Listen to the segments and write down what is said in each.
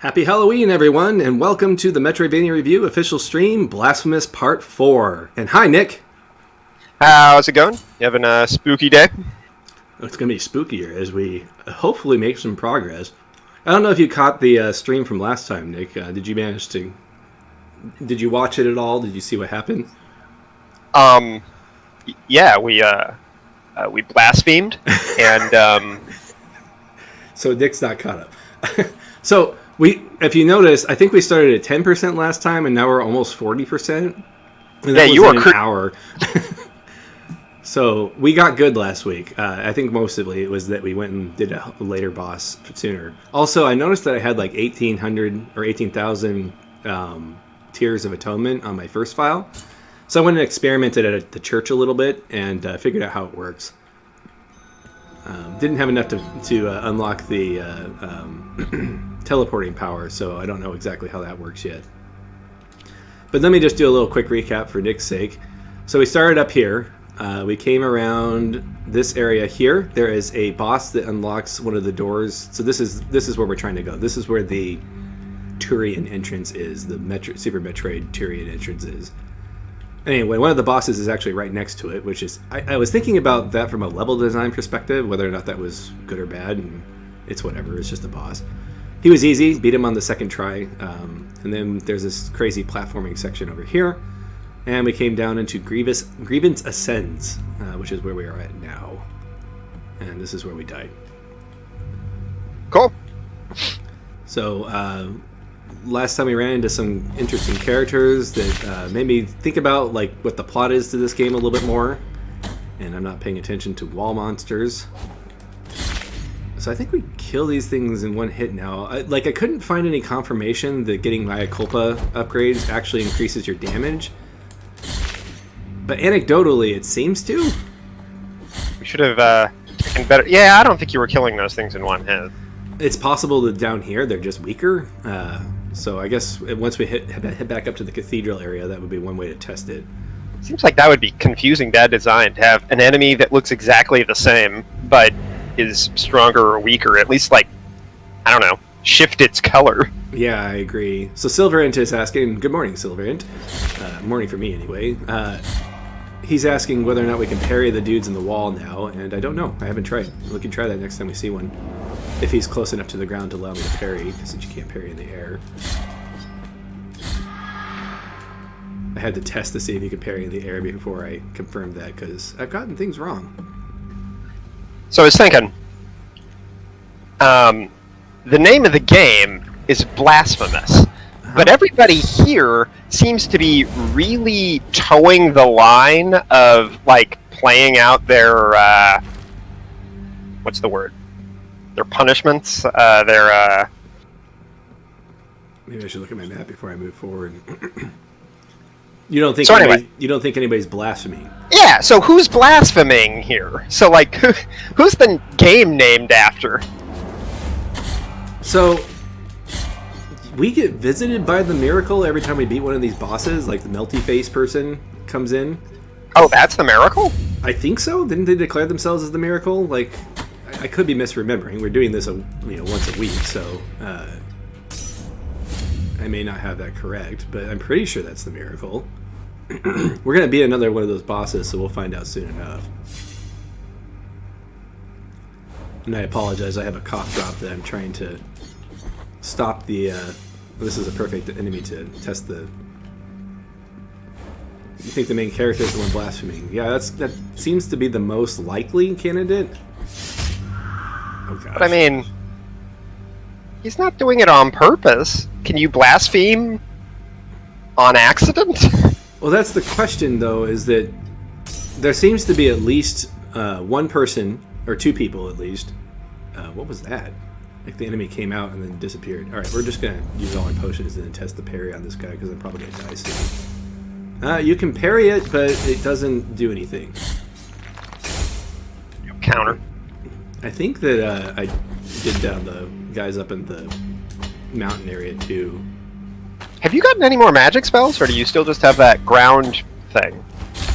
Happy Halloween, everyone, and welcome to the Metroidvania Review official stream, Blasphemous Part 4. And hi, Nick. How's it going? You having a spooky day? It's going to be spookier as we hopefully make some progress. I don't know if you caught the stream from last time, Nick. Did you manage to... Did you watch it at all? Did you see what happened? Yeah, we blasphemed, and... So Nick's not caught up. So... if you notice, I think we started at 10% last time, and now we're almost 40%. And that you were an hour. So we got good last week. I think mostly it was that we went and did a later boss sooner. Also, I noticed that I had like 1,800 or 18,000 Tears of Atonement on my first file. So I went and experimented at the church a little bit and figured out how it works. Didn't have enough to unlock the teleporting power, so I don't know exactly how that works yet. But let me just do a little quick recap for Nick's sake. So we started up here. We came around this area here. There is a boss that unlocks one of the doors. So this is where we're trying to go. This is where the Turian entrance is. The Super Metroid Turian entrance is. Anyway, one of the bosses is actually right next to it, which is... I was thinking about that from a level design perspective, whether or not that was good or bad, and it's whatever. It's just a boss. He was easy, beat him on the second try, and then there's this crazy platforming section over here, and we came down into Grievance Ascends, which is where we are at now, and this is where we died. Cool. So, last time we ran into some interesting characters that made me think about like what the plot is to this game a little bit more, and I'm not paying attention to wall monsters. So I think we kill these things in one hit now. I couldn't find any confirmation that getting Mea Culpa upgrades actually increases your damage. But anecdotally, it seems to. We should have taken better... Yeah, I don't think you were killing those things in one hit. It's possible that down here they're just weaker. So I guess once we head back up to the cathedral area, that would be one way to test it. Seems like that would be confusing bad design, to have an enemy that looks exactly the same, but is stronger or weaker, at least, like, I don't know, shift its color. Yeah, I agree. So Silverant is asking, good morning, Silverant. Morning for me, anyway. He's asking whether or not we can parry the dudes in the wall now, and I don't know. I haven't tried. We can try that next time we see one. If he's close enough to the ground to allow me to parry, since you can't parry in the air. I had to test to see if you could parry in the air before I confirmed that, because I've gotten things wrong. So I was thinking, the name of the game is Blasphemous, but everybody here seems to be really towing the line of, like, playing out their, what's the word? Their punishments, their... Maybe I should look at my map before I move forward. You don't think you don't think anybody's blaspheming? Yeah, so who's blaspheming here? So, like, who's the game named after? So, we get visited by the miracle every time we beat one of these bosses, like the melty face person comes in. Oh, that's the miracle? I think so. Didn't they declare themselves as the miracle? Like, I could be misremembering. We're doing this, once a week, so I may not have that correct, but I'm pretty sure that's the miracle. We're going to beat another one of those bosses, so we'll find out soon enough. And I apologize, I have a cough drop that I'm trying to stop the... this is a perfect enemy to test the... You think the main character is the one blaspheming? Yeah, that seems to be the most likely candidate. Oh, gosh. But I mean, he's not doing it on purpose. Can you blaspheme on accident? Well, that's the question, though, is that there seems to be at least one person, or two people at least. What was that? Like the enemy came out and then disappeared. Alright, we're just going to use all our potions and then test the parry on this guy, because I'm probably going to die soon. You can parry it, but it doesn't do anything. Counter. I think that I did down the guys up in the mountain area, too. Have you gotten any more magic spells, or do you still just have that ground thing?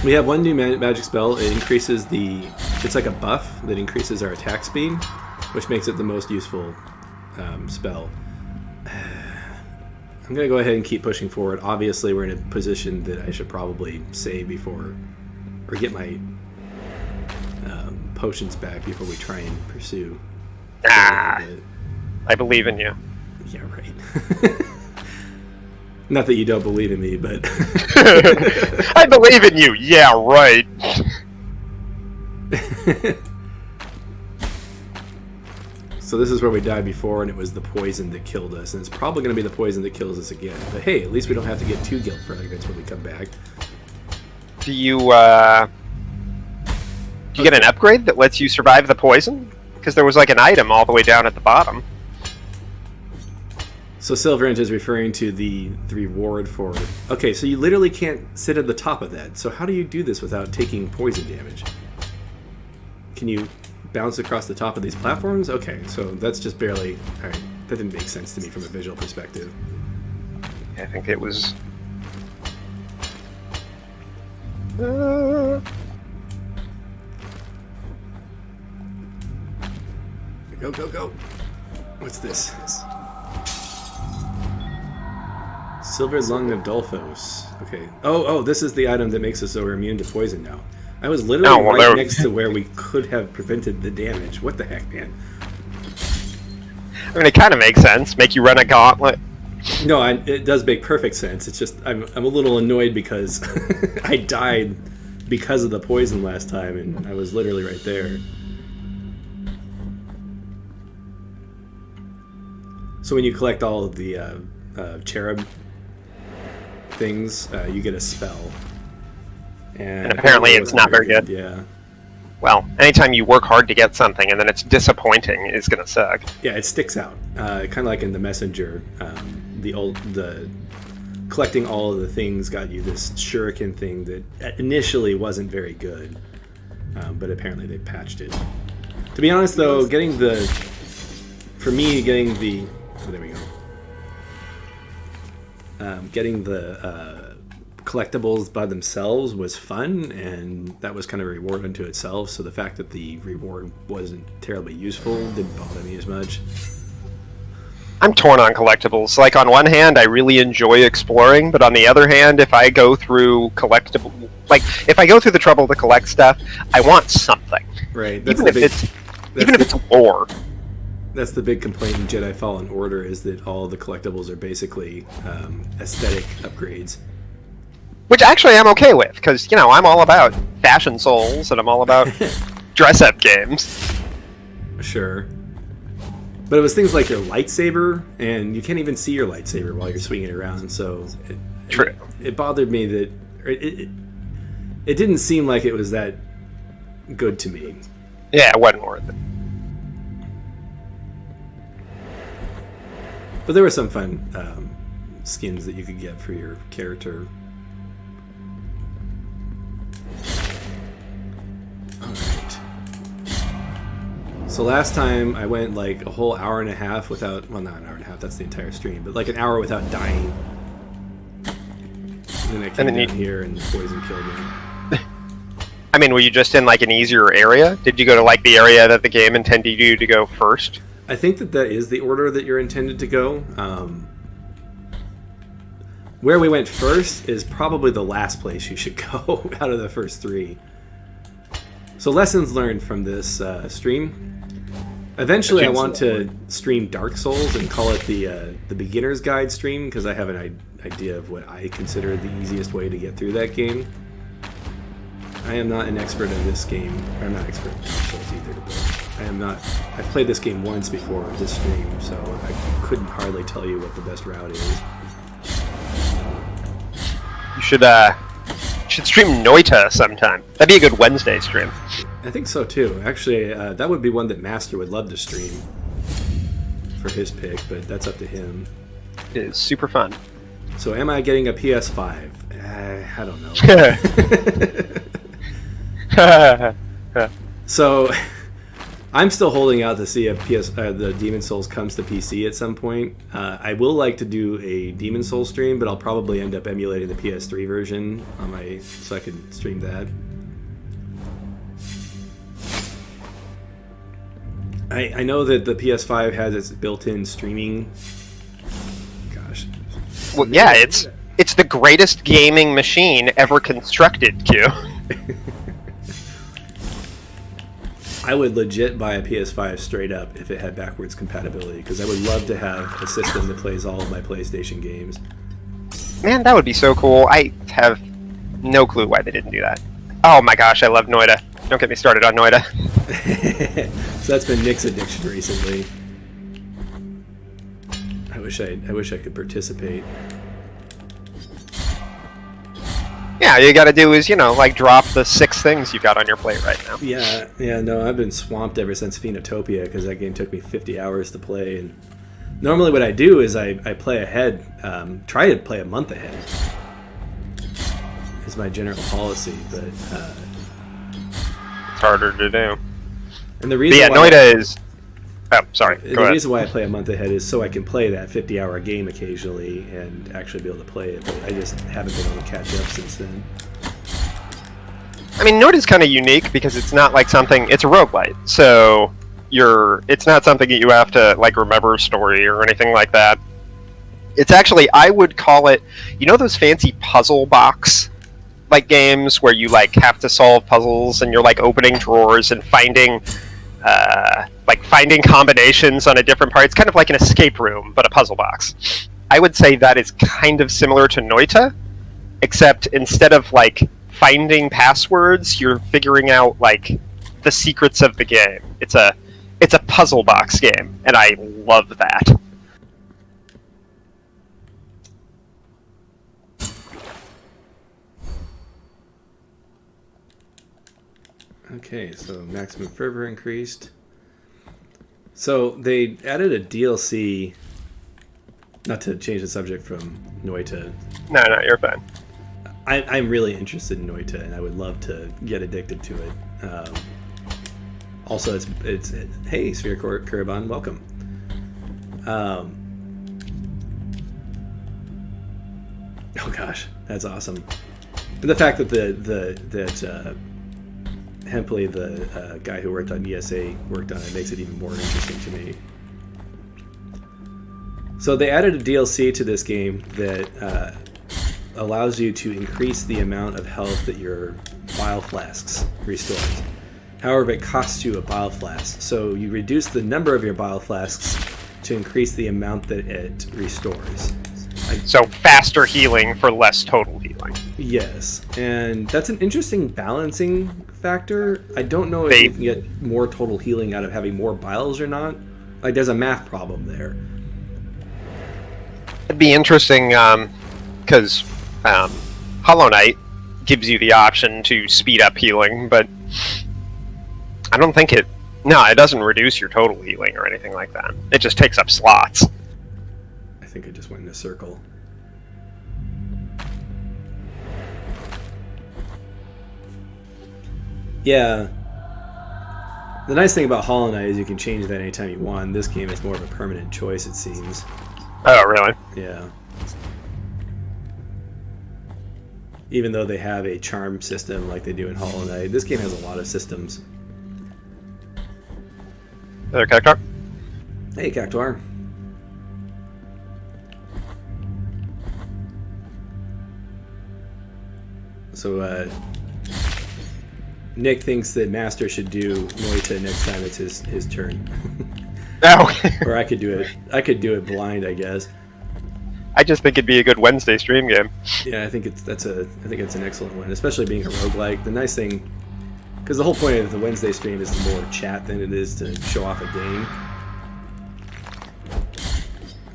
We have one new magic spell. It increases it's like a buff that increases our attack speed, which makes it the most useful spell. I'm going to go ahead and keep pushing forward. Obviously, we're in a position that I should probably save before, or get my potions back before we try and pursue. I believe in you. Yeah, right. Not that you don't believe in me, but... I believe in you, yeah, right. So this is where we died before, and it was the poison that killed us, and it's probably going to be the poison that kills us again. But hey, at least we don't have to get 2 guilt fragments when we come back. Do you get an upgrade that lets you survive the poison? Because there was like an item all the way down at the bottom. So Silverant is referring to the reward for... Okay, so you literally can't sit at the top of that. So how do you do this without taking poison damage? Can you bounce across the top of these platforms? Okay, so that's just barely... Alright, that didn't make sense to me from a visual perspective. I think it was... Go, go, go. What's this? Silver Lung of Dolphos. Okay. Oh, this is the item that makes us so we're immune to poison now. I was literally next to where we could have prevented the damage. What the heck, man? I mean, it kind of makes sense. Make you run a gauntlet. No, it does make perfect sense. It's just I'm a little annoyed because I died because of the poison last time, and I was literally right there. So when you collect all of the cherub things, you get a spell. And apparently it's not very good. Yeah. Well, anytime you work hard to get something and then it's disappointing, it's going to suck. Yeah, it sticks out. Kind of like in the Messenger, the collecting all of the things got you this shuriken thing that initially wasn't very good, but apparently they patched it. To be honest, though, getting the oh, there we go. Getting the collectibles by themselves was fun, and that was kind of a reward unto itself. So the fact that the reward wasn't terribly useful didn't bother me as much. I'm torn on collectibles. Like, on one hand, I really enjoy exploring, but on the other hand, if I go through if I go through the trouble to collect stuff, I want something. Right. Even if it's lore. That's the big complaint in Jedi Fallen Order, is that all the collectibles are basically aesthetic upgrades. Which actually I'm okay with, because, I'm all about fashion souls, and I'm all about dress-up games. Sure. But it was things like your lightsaber, and you can't even see your lightsaber while you're swinging it around, so... True. It bothered me that... It didn't seem like it was that good to me. Yeah, it wasn't worth it. But there were some fun skins that you could get for your character. Alright. So last time I went like a whole hour and a half without... Well, not an hour and a half, that's the entire stream. But like an hour without dying. And then I came down here and the poison killed me. I mean, were you just in like an easier area? Did you go to like the area that the game intended you to go first? I think that is the order that you're intended to go. Where we went first is probably the last place you should go out of the first 3. So lessons learned from this stream. Eventually I want to stream Dark Souls and call it the beginner's guide stream, because I have an idea of what I consider the easiest way to get through that game. I am not an expert in this game. I'm not expert in Dark Souls either, but I played this game once before this stream, so I couldn't hardly tell you what the best route is. You should stream Noita sometime. That'd be a good Wednesday stream. I think so too. Actually, that would be one that Master would love to stream for his pick, but that's up to him. It is super fun. So am I getting a PS5? I don't know. So I'm still holding out to see if the Demon Souls comes to PC at some point. I will like to do a Demon Souls stream, but I'll probably end up emulating the PS3 version on so I can stream that. I know that the PS5 has its built-in streaming. Gosh, Well, yeah, it's the greatest gaming machine ever constructed, Q. I would legit buy a PS5 straight up if it had backwards compatibility, because I would love to have a system that plays all of my PlayStation games. Man, that would be so cool. I have no clue why they didn't do that. Oh my gosh, I love Noida. Don't get me started on Noida. So that's been Nick's addiction recently. I wish I could participate. Yeah, you gotta do is, like drop the 6 things you've got on your plate right now. Yeah, no, I've been swamped ever since Phoenotopia, because that game took me 50 hours to play, and normally what I do is I play ahead, try to play a month ahead, is my general policy, but It's harder to do. and the reason Noida is... Oh, sorry. The reason why I play a month ahead is so I can play that 50-hour game occasionally and actually be able to play it, but I just haven't been able to catch up since then. I mean, Noida's kind of unique because it's not like something... It's a roguelite, so it's not something that you have to, like, remember a story or anything like that. It's actually, I would call it... You know those fancy puzzle box, like, games where you, like, have to solve puzzles and you're, like, opening drawers and finding combinations on a different part. It's kind of like an escape room, but a puzzle box. I would say that is kind of similar to Noita, except instead of like finding passwords, you're figuring out like the secrets of the game. It's a puzzle box game, and I love that. Okay, so maximum fervor increased. So they added a DLC, not to change the subject from Noita. No, you're fine. I'm really interested in Noita, and I would love to get addicted to it. Also, it's hey, Sphere Kurban, welcome. Oh gosh, that's awesome. And the fact that that Hempley, the guy who worked on ESA, worked on it makes it even more interesting to me. So they added a DLC to this game that allows you to increase the amount of health that your bile flasks restores. However, it costs you a bile flask, so you reduce the number of your bile flasks to increase the amount that it restores. So faster healing for less total healing. Yes, and that's an interesting balancing factor. I don't know if you can get more total healing out of having more biles or not. Like, there's a math problem there. It'd be interesting because Hollow Knight gives you the option to speed up healing, but I don't think it doesn't reduce your total healing or anything like that. It just takes up slots. I think I just went in a circle. Yeah. The nice thing about Hollow Knight is you can change that anytime you want. In this game, it's more of a permanent choice, it seems. Oh, really? Yeah. Even though they have a charm system like they do in Hollow Knight, this game has a lot of systems. There, Cactuar? Hey, Cactuar. So, Nick thinks that Master should do Noita next time it's his turn. Oh. Or I could do it. I could do it blind, I guess. I just think it'd be a good Wednesday stream game. Yeah, I think it's an excellent one, especially being a roguelike. The nice thing, because the whole point of the Wednesday stream is more chat than it is to show off a game.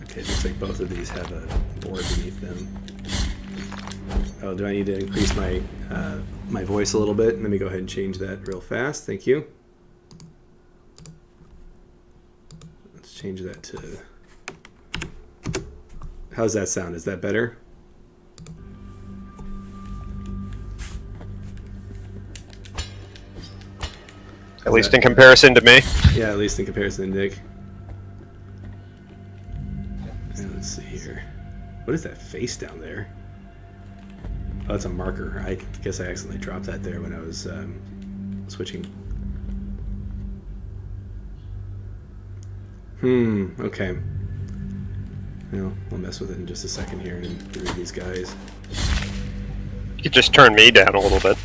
Okay, it looks like both of these have a board beneath them. Oh, do I need to increase my my voice a little bit? Let me go ahead and change that real fast. Thank you. Let's change that to... How's that sound? Is that better? At least in comparison to me. Yeah, at least in comparison to Nick. And let's see here. What is that face down there? Oh, that's a marker. I guess I accidentally dropped that there when I was switching. Okay. Well, I'll mess with it in just a second here and read these guys. You could just turn me down a little bit.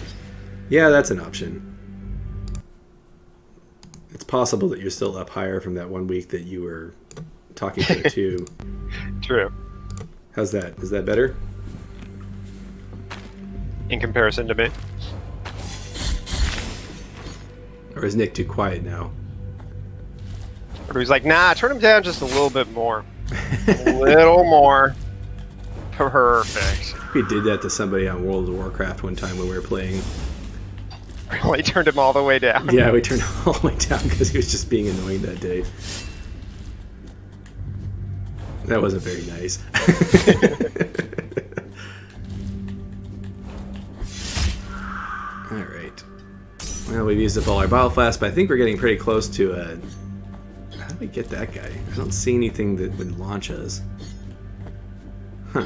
Yeah, that's an option. It's possible that you're still up higher from that 1 week that you were talking to it too. True. How's that? Is that better? In comparison to me. Or is Nick too quiet now? Or he's like, nah, turn him down just a little bit more. A little more. Perfect. We did that to somebody on World of Warcraft one time when we were playing. Really turned him all the way down. Yeah, we turned him all the way down because he was just being annoying that day. That wasn't very nice. Alright. Well, we've used up all our bottle flasks, but I think we're getting pretty close to a... How do we get that guy? I don't see anything that would launch us. Huh.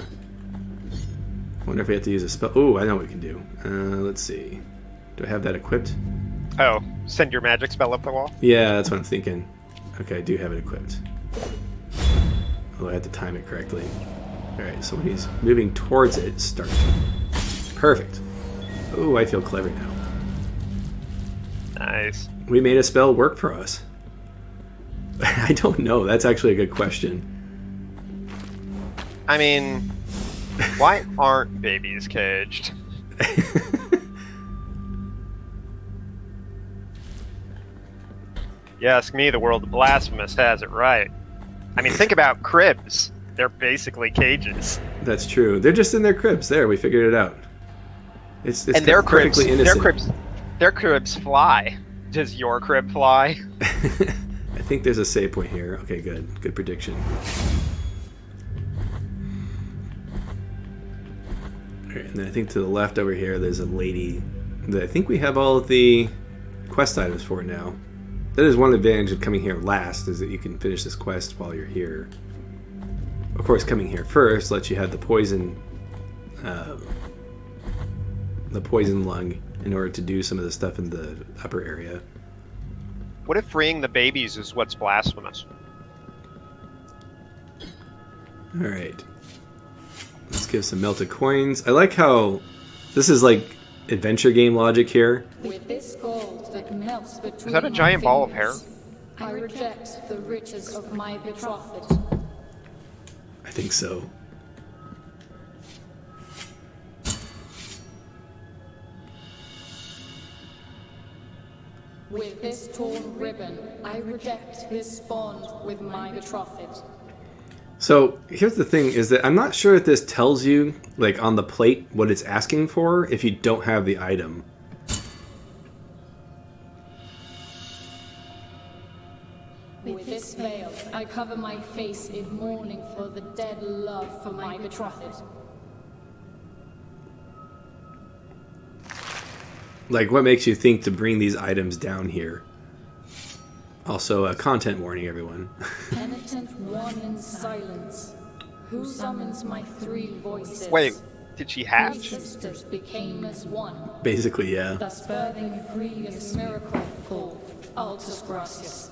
Wonder if we have to use a spell. Oh, I know what we can do. Let's see. Do I have that equipped? Oh, send your magic spell up the wall? Yeah, that's what I'm thinking. Okay, I do have it equipped. Although I have to time it correctly. Alright, so when he's moving towards it, start. Perfect. Oh, I feel clever now. Nice. We made a spell work for us. I don't know. That's actually a good question. I mean, why aren't babies caged? You ask me, the world of Blasphemous has it right. I mean, think about cribs. They're basically cages. That's true. They're just in their cribs. There, we figured it out. It's and their cribs, perfectly innocent. Their cribs fly. Does your crib fly? I think there's a save point here. Okay, good. Good prediction. Alright, and then I think to the left over here, there's a lady that I think we have all of the quest items for now. That is one advantage of coming here last, is that you can finish this quest while you're here. Of course, coming here first lets you have the poison lung in order to do some of the stuff in the upper area. What if freeing the babies is what's blasphemous? Alright. Let's give some melted coins. I like how this is like adventure game logic here. With this gold that melts between Is that a giant ball of hair? I reject the riches of my betrothed. I think so. With this torn ribbon, I reject this bond with my betrothed. So here's the thing, is that I'm not sure if this tells you, like on the plate, what it's asking for if you don't have the item. With this veil, I cover my face in mourning for the dead love for my betrothed. Like, what makes you think to bring these items down here? Also, a content warning, everyone. Penitent one in silence, who summons my three voices. Wait, did she Three hatch? sisters became as one, Basically, yeah. thus birthing a previous miracle called Altus Gracias.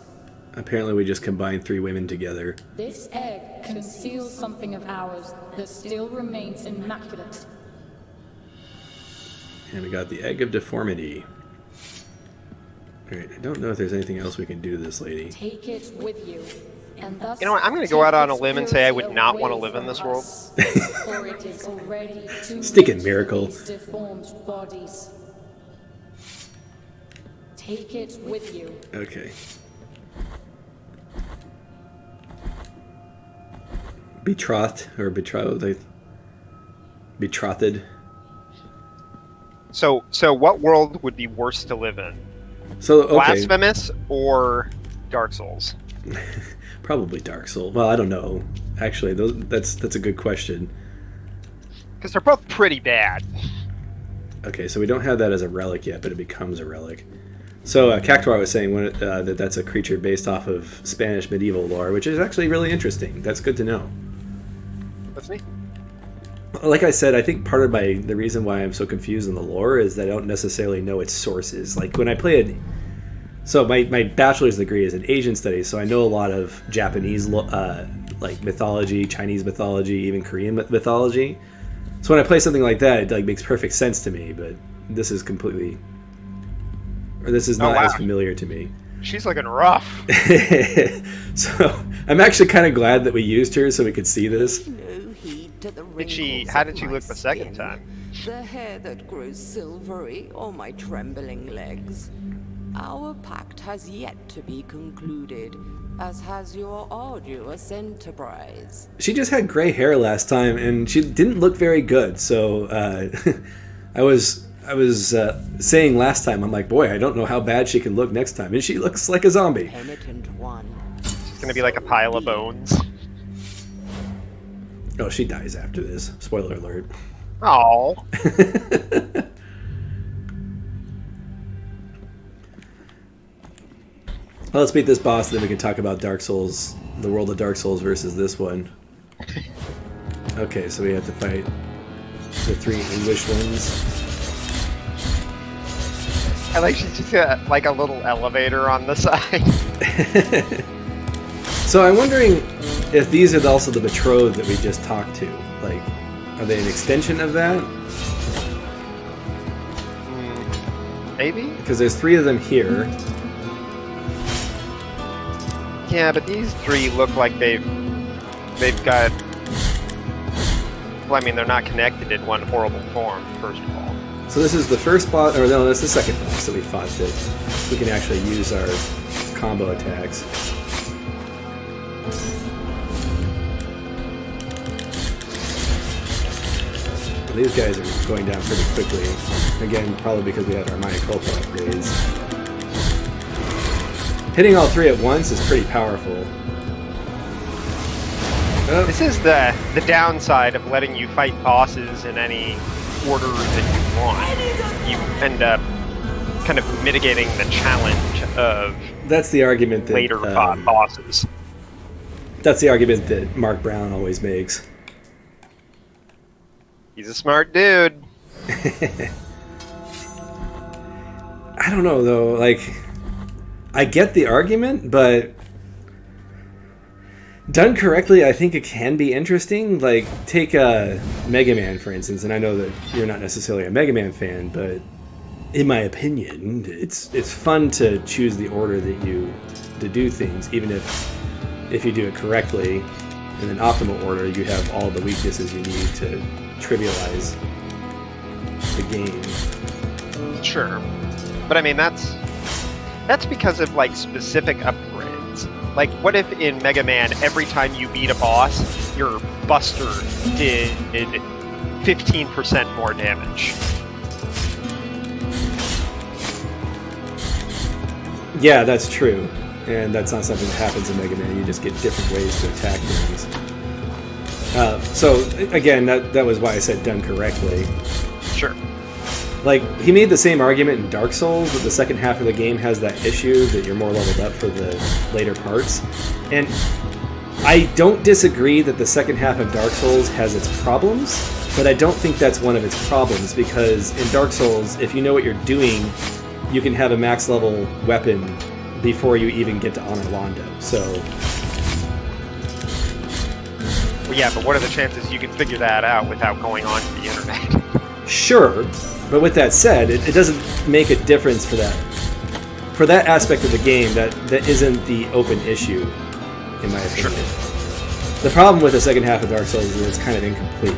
Apparently we just combined 3 women together. This egg conceals something of ours that still remains immaculate. And we got the Egg of Deformity. Alright, I don't know if there's anything else we can do to this lady. Take it with you, and thus You know what, I'm going to go out on a limb and say I would not want to live in this world. For it is already too Stick it, late Miracle. for these deformed bodies. Take it with you. Okay. Betrothed, or betrothed. Betrothed. So what world would be worse to live in? So, okay. Blasphemous or Dark Souls? Probably Dark Souls. Well, I don't know. Actually, that's a good question. Because they're both pretty bad. Okay, so we don't have that as a relic yet, but it becomes a relic. So Cactuar was saying that that's a creature based off of Spanish medieval lore, which is actually really interesting. That's good to know. That's neat. Like I said, I think part of the reason why I'm so confused in the lore is that I don't necessarily know its sources. Like when I play it, so my bachelor's degree is in Asian studies, so I know a lot of Japanese like mythology, Chinese mythology, even Korean mythology. So when I play something like that, it like makes perfect sense to me. But this is completely, or this is not as familiar to me. She's looking rough. So I'm actually kind of glad that we used her so we could see this. How did she look the second time? The hair that grows silvery on my trembling legs. Our pact has yet to be concluded, as has your arduous enterprise. She just had gray hair last time, and she didn't look very good. So I was saying last time, I'm like, boy, I don't know how bad she can look next time, and she looks like a zombie. Penitent one. She's gonna be like a pile of bones. Oh, she dies after this. Spoiler alert. Oh. Well, let's beat this boss, then we can talk about Dark Souls, the world of Dark Souls versus this one. Okay, so we have to fight the 3 English ones. I like she's just got like a little elevator on the side. So I'm wondering if these are also the betrothed that we just talked to. Like, are they an extension of that? Maybe? Because there's 3 of them here. Yeah, but these 3 look like they've got... Well, I mean, they're not connected in one horrible form, first of all. So this is the first boss, or no, that's the second boss that we fought that we can actually use our combo attacks. These guys are going down pretty quickly. Again, probably because we had our Maya Culpa upgrades. Hitting all 3 at once is pretty powerful. Oh. This is the downside of letting you fight bosses in any order that you want. You end up kind of mitigating the challenge of that's the argument that later fought bosses. That's the argument that Mark Brown always makes. He's a smart dude. I don't know though, like I get the argument, but done correctly, I think it can be interesting. Like, take Mega Man, for instance, and I know that you're not necessarily a Mega Man fan, but in my opinion, it's fun to choose the order that you to do things, even if you do it correctly in an optimal order, you have all the weaknesses you need to trivialize the game. Sure, but I mean that's because of like specific upgrades. Like, what if in Mega Man, every time you beat a boss, your Buster did 15% more damage? Yeah, that's true. And that's not something that happens in Mega Man. You just get different ways to attack things. So, again, that was why I said done correctly. Sure. Like, he made the same argument in Dark Souls, that the second half of the game has that issue that you're more leveled up for the later parts. And I don't disagree that the second half of Dark Souls has its problems, but I don't think that's one of its problems, because in Dark Souls, if you know what you're doing, you can have a max level weapon before you even get to Honor Londo. So... Well, yeah, but what are the chances you can figure that out without going onto the internet? Sure, but with that said, it doesn't make a difference for that. For that aspect of the game, that isn't the open issue, in my opinion. Sure. The problem with the second half of Dark Souls is that it's kind of incomplete.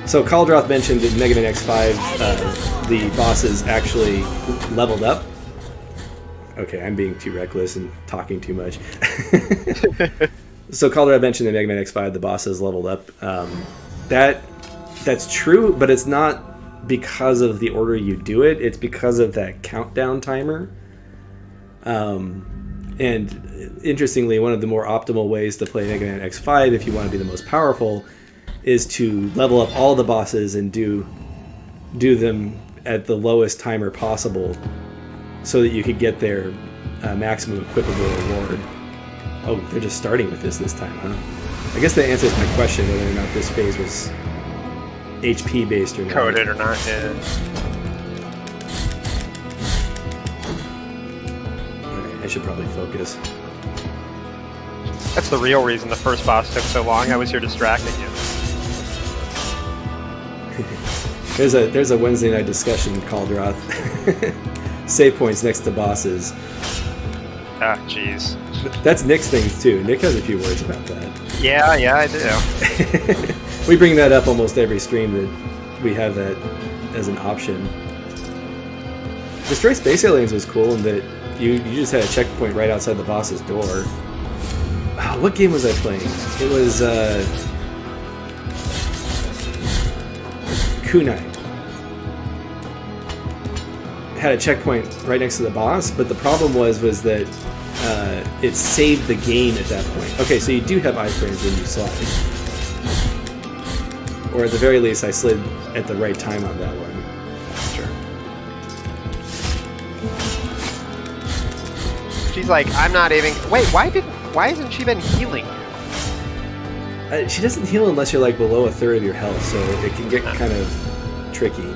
So Kaldroth mentioned in Mega Man X5, the bosses actually leveled up. Okay, I'm being too reckless and talking too much. So Kaldroth mentioned in Mega Man X5, the bosses leveled up. That's true, but it's not because of the order you do it. It's because of that countdown timer. And interestingly, one of the more optimal ways to play Mega Man X5, if you want to be the most powerful, is to level up all the bosses and do them at the lowest timer possible, so that you could get their maximum equipable reward. Oh, they're just starting with this time, huh? I guess that answers my question whether or not this phase was HP based or not. Coded or not, yeah. Alright, I should probably focus. That's the real reason the first boss took so long. I was here distracting you. There's a Wednesday night discussion called Roth. Save points next to bosses. Ah, jeez. That's Nick's thing too. Nick has a few words about that. Yeah, I do. We bring that up almost every stream that we have that as an option. Destroy Space Aliens was cool in that you just had a checkpoint right outside the boss's door. Oh, what game was I playing? It was Kunai. Had a checkpoint right next to the boss, but the problem was that it saved the game at that point. Okay, so you do have iframes when you slide. Or at the very least, I slid at the right time on that one. Sure. She's like, I'm not even... Wait, why hasn't she been healing? She doesn't heal unless you're like below a third of your health, so it can get kind of tricky.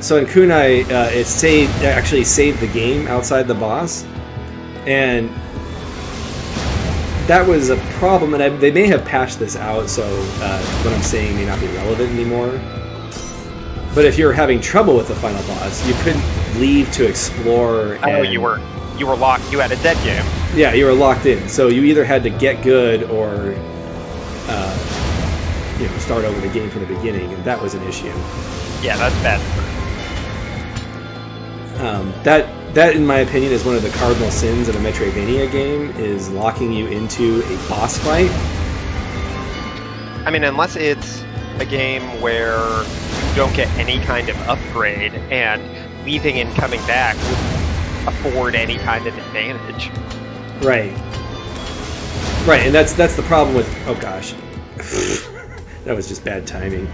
So in Kunai, it actually saved the game outside the boss, and that was a problem. And they may have patched this out, so what I'm saying may not be relevant anymore. But if you're having trouble with the final boss, you couldn't leave to explore. Oh, you were locked. You had a dead game. Yeah, you were locked in. So you either had to get good or start over the game from the beginning, and that was an issue. Yeah, that's bad. That, in my opinion, is one of the cardinal sins of a Metroidvania game, is locking you into a boss fight. I mean, unless it's a game where you don't get any kind of upgrade, and leaving and coming back wouldn't afford any kind of advantage. Right, and that's the problem with... Oh gosh. That was just bad timing.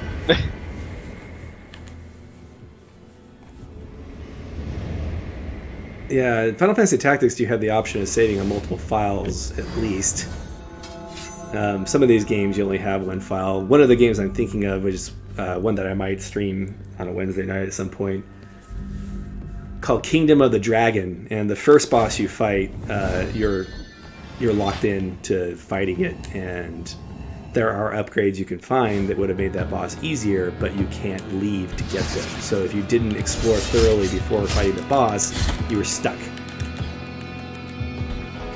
Yeah, in Final Fantasy Tactics you have the option of saving on multiple files, at least. Some of these games you only have one file. One of the games I'm thinking of, which is one that I might stream on a Wednesday night at some point, called Kingdom of the Dragon. And the first boss you fight, you're locked in to fighting it, and there are upgrades you can find that would have made that boss easier, but you can't leave to get them. So if you didn't explore thoroughly before fighting the boss, you were stuck.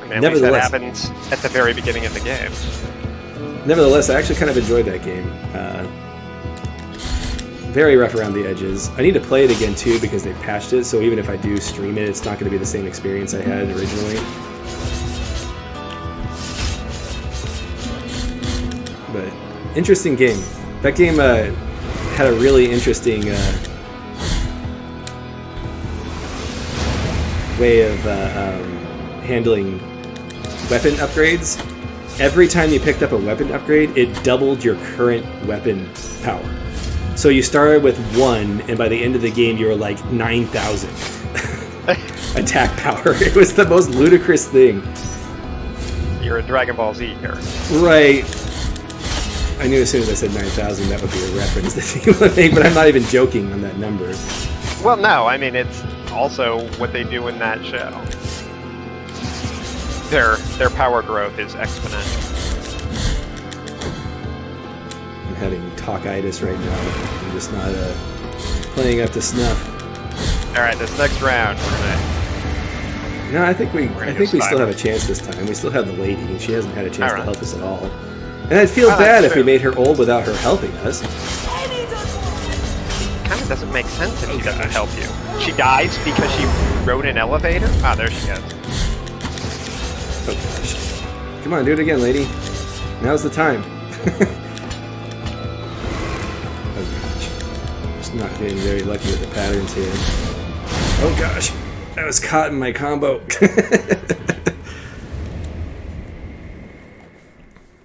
And at least that happens at the very beginning of the game. Nevertheless, I actually kind of enjoyed that game. Very rough around the edges. I need to play it again too because they patched it, so even if I do stream it, it's not going to be the same experience I had originally. But interesting game. That game had a really interesting way of handling weapon upgrades. Every time you picked up a weapon upgrade, it doubled your current weapon power. So you started with 1, and by the end of the game, you were like 9,000 attack power. It was the most ludicrous thing. You're a Dragon Ball Z character. Right. I knew as soon as I said 9,000 that would be a reference that you would make, but I'm not even joking on that number. Well, no, I mean, it's also what they do in that show. Their power growth is exponential. I'm having talkitis right now. I'm just not playing up to snuff. All right, this next round, we're gonna. No, I think we still have a chance this time. We still have the lady, and she hasn't had a chance to help us at all. And I'd feel bad if we made her old without her helping us. Kind of doesn't make sense if she doesn't help you. She dies because she rode an elevator? Ah, there she goes. Oh gosh. Come on, do it again, lady. Now's the time. Oh gosh. Just not getting very lucky with the patterns here. Oh gosh. I was caught in my combo.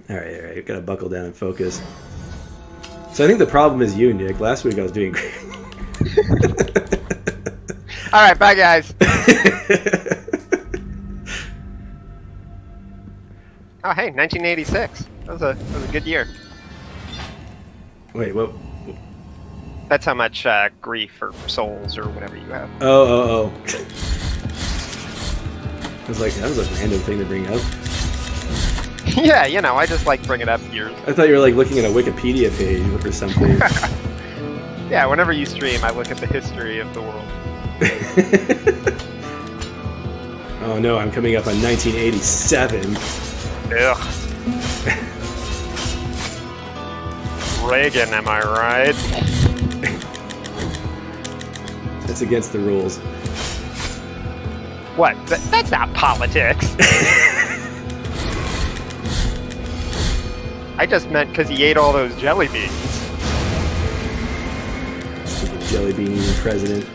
Alright, gotta buckle down and focus. So I think the problem is you, Nick. Last week I was doing great. Alright, bye guys. Oh hey, 1986. That was a good year. Wait, what? That's how much grief or souls or whatever you have. Oh. I was like, that was a random thing to bring up. Yeah, you know, I just like bring it up here. I thought you were like looking at a Wikipedia page or something. Yeah, whenever you stream, I look at the history of the world. Oh no, I'm coming up on 1987. Ugh. Reagan, am I right? That's against the rules. What? That's not politics. I just meant because he ate all those jelly beans. Stupid jelly bean president.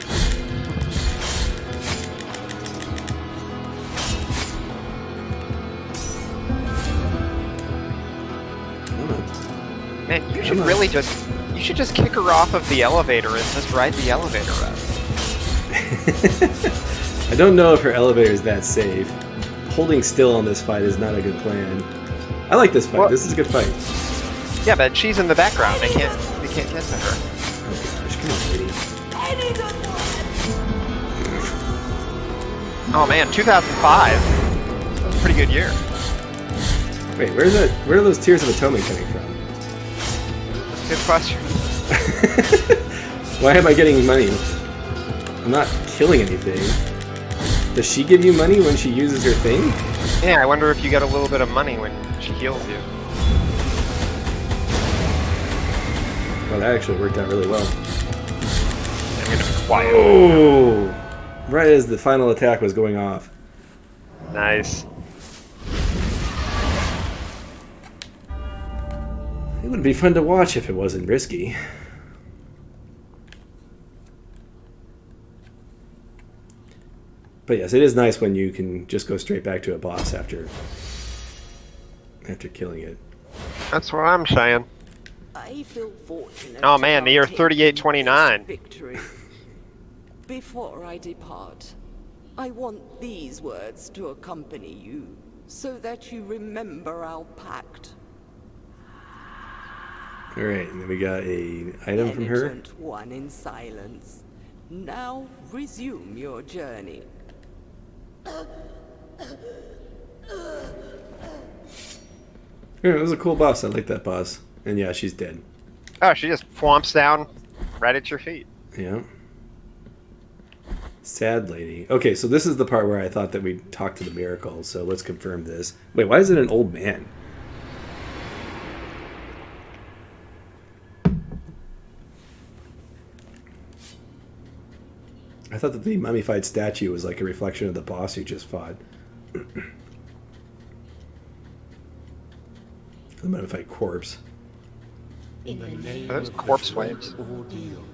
Man, you should really just... You should just kick her off of the elevator and just ride the elevator up. I don't know if her elevator is that safe. Holding still on this fight is not a good plan. I like this fight. Well, this is a good fight. Yeah, but she's in the background. They can't get to her. Oh gosh, come on, lady. Oh man, 2005. Pretty good year. Wait, where are those Tears of Atonement coming from? Good question. Why am I getting money? I'm not killing anything. Does she give you money when she uses her thing? Yeah, I wonder if you get a little bit of money when she heals you. Well, that actually worked out really well. I'm gonna be quiet. Oh! Right as the final attack was going off. Nice. It would be fun to watch if it wasn't risky. But yes, it is nice when you can just go straight back to a boss after killing it. That's what I'm saying. I feel fortunate. Oh man, the year about taking 3829. this victory. Before I depart, I want these words to accompany you, so that you remember our pact. All right, and then we got a item from her. Penitent one in silence. Now resume your journey. Yeah, it was a cool boss. I like that boss. And yeah, she's dead. Oh, she just flomps down right at your feet. Yeah. Sad lady. Okay, so this is the part where I thought that we'd talk to the miracle, so let's confirm this. Wait, why is it an old man? I thought that the mummified statue was like a reflection of the boss you just fought. The mummified corpse. In the name Are those of corpse the waves? ordeal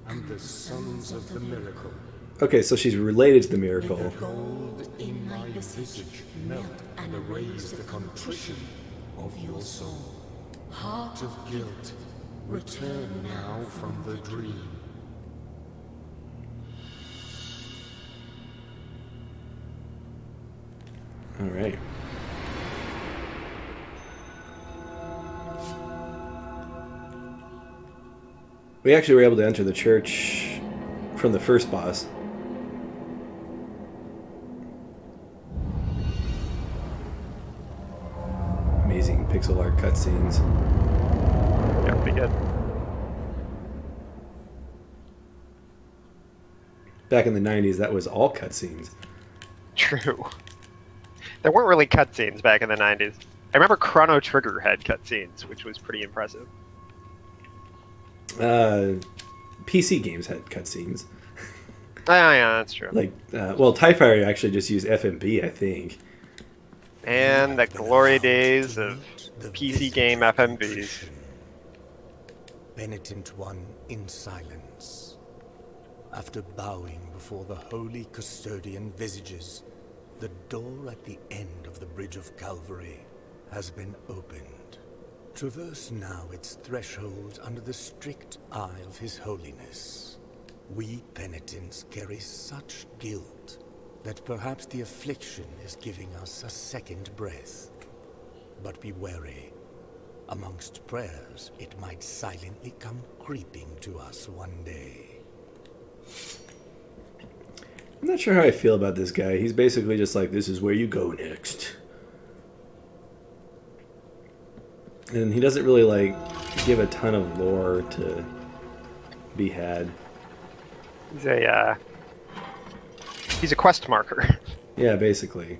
and the sons of the miracle, Okay, so she's related to the miracle. gold in my visage melt and erase the contrition of your soul. Heart of guilt, return now from the dream. All right. We actually were able to enter the church from the first boss. Amazing pixel art cutscenes. Yeah, pretty good. Back in the 90s, that was all cutscenes. True. There weren't really cutscenes back in the 90s. I remember Chrono Trigger had cutscenes, which was pretty impressive. PC games had cutscenes. Oh, yeah, that's true. Like, well, TIE Fighter actually just used FMV, I think. And the glory days of PC game FMVs. Penitent one in silence. After bowing before the holy custodian visages, the door at the end of the Bridge of Calvary has been opened. Traverse now its threshold under the strict eye of His Holiness. We penitents carry such guilt that perhaps the affliction is giving us a second breath. But be wary. Amongst prayers, it might silently come creeping to us one day. I'm not sure how I feel about this guy. He's basically just like, this is where you go next. And he doesn't really, like, give a ton of lore to be had. He's a quest marker. Yeah, basically.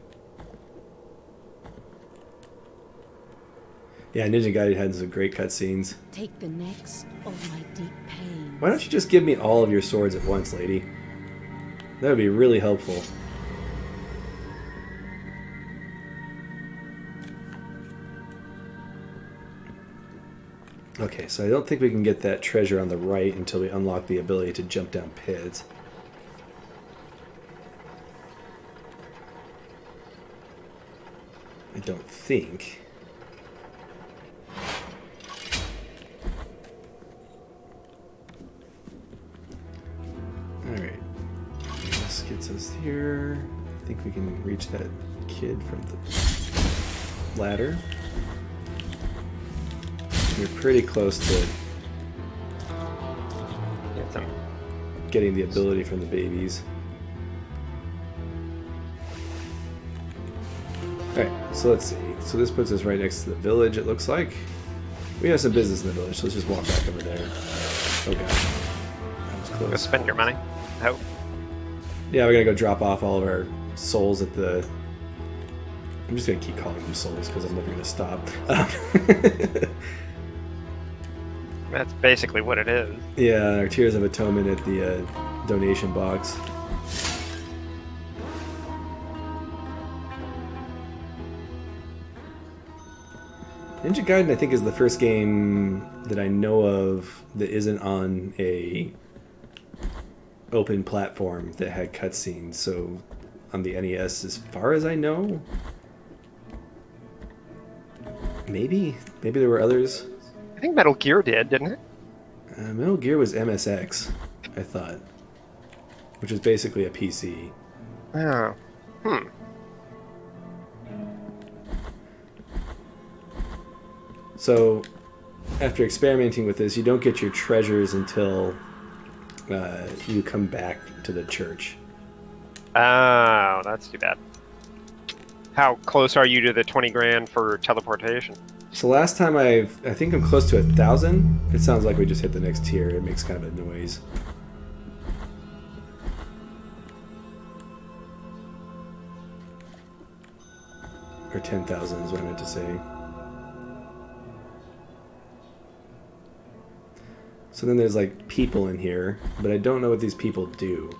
Yeah, Ninja Gaiden had some great cutscenes. Take the next of my deep pain. Why don't you just give me all of your swords at once, lady? That would be really helpful. Okay, so I don't think we can get that treasure on the right until we unlock the ability to jump down pits. I don't think. Alright. This gets us here. I think we can reach that kid from the ladder. We're pretty close to getting the ability from the babies. Alright, so let's see. So this puts us right next to the village, it looks like. We have some business in the village, so let's just walk back over there. Oh god. That was close. Go spend your money. Oh. Yeah, we're gonna go drop off all of our souls at the... I'm just gonna keep calling them souls because I'm never gonna stop. That's basically what it is. Yeah, our Tears of Atonement at the donation box. Ninja Gaiden, I think, is the first game that I know of that isn't on a open platform that had cutscenes. So on the NES, as far as I know, maybe there were others. I think Metal Gear did, didn't it? Metal Gear was MSX, I thought, which is basically a PC. Oh. So, after experimenting with this, you don't get your treasures until you come back to the church. Oh, that's too bad. How close are you to the 20 grand for teleportation? So last time I think I'm close to 1,000. It sounds like we just hit the next tier. It makes kind of a noise. Or 10,000 is what I meant to say. So then there's like people in here, but I don't know what these people do.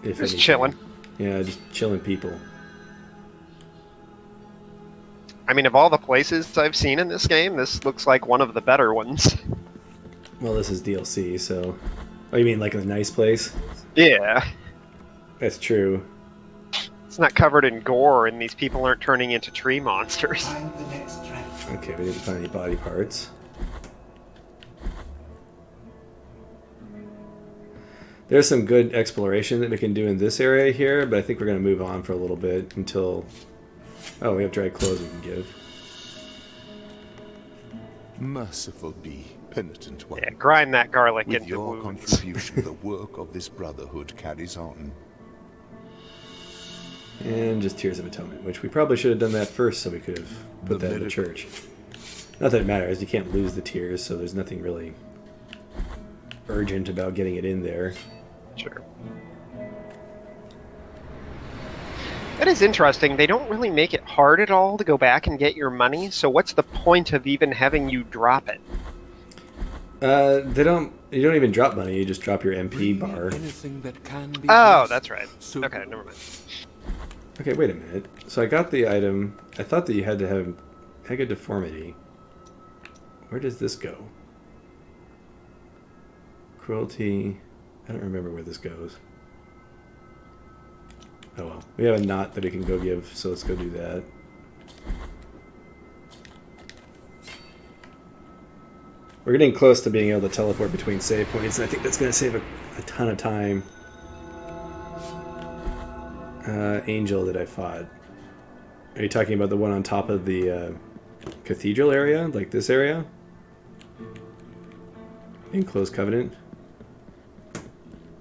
If Just anything. chilling. Yeah, just chilling people. I mean, of all the places I've seen in this game, this looks like one of the better ones. Well, this is DLC, so... Oh, you mean like in a nice place? Yeah. That's true. It's not covered in gore, and these people aren't turning into tree monsters. Okay, we didn't find any body parts. There's some good exploration that we can do in this area here, but I think we're going to move on for a little bit until... Oh, we have dry clothes we can give. Merciful be, penitent one. Yeah, grind that garlic With into your wounds. contribution, the work of this brotherhood carries on. And just Tears of Atonement, which we probably should have done that first so we could have put that in the church. Not that it matters, you can't lose the tears, so there's nothing really urgent about getting it in there. Sure. That is interesting. They don't really make it hard at all to go back and get your money, so what's the point of even having you drop it? You don't even drop money, you just drop your MP bar. Anything that can be Oh, blessed. that's right. So Okay, never mind. Okay, wait a minute. So I got the item. I thought that you had to have Mega Deformity. Where does this go? Cruelty. I don't remember where this goes. Oh well. We have a knot that we can go give, so let's go do that. We're getting close to being able to teleport between save points, and I think that's going to save a ton of time. Angel that I fought. Are you talking about the one on top of the cathedral area? Like this area? In Close Covenant?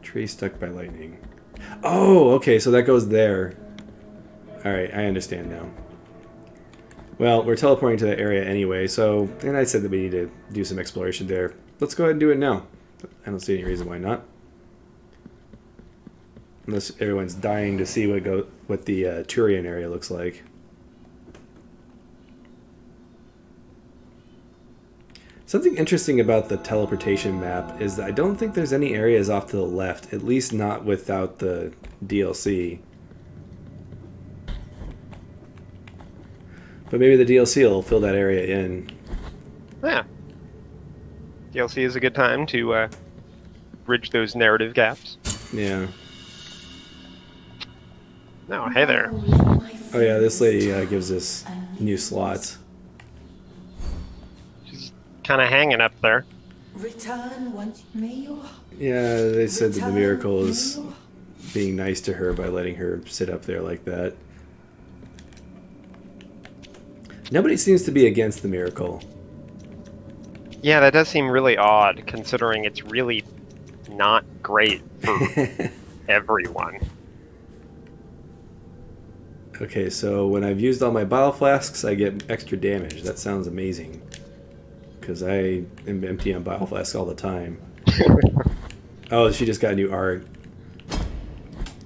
Tree stuck by lightning. Oh, okay, so that goes there. Alright, I understand now. Well, we're teleporting to that area anyway, so... And I said that we need to do some exploration there. Let's go ahead and do it now. I don't see any reason why not. Unless everyone's dying to see what the Turian area looks like. Something interesting about the teleportation map is that I don't think there's any areas off to the left, at least not without the DLC. But maybe the DLC will fill that area in. Yeah. DLC is a good time to bridge those narrative gaps. Yeah. No, hey there. Oh yeah, this lady gives us new slots. She's kind of hanging up there. Return once may you. Yeah, they said that the miracle is being nice to her by letting her sit up there like that. Nobody seems to be against the miracle. Yeah, that does seem really odd, considering it's really not great for everyone. Okay, so when I've used all my bottle flasks, I get extra damage. That sounds amazing. Because I am empty on bottle flasks all the time. Oh, she just got new art.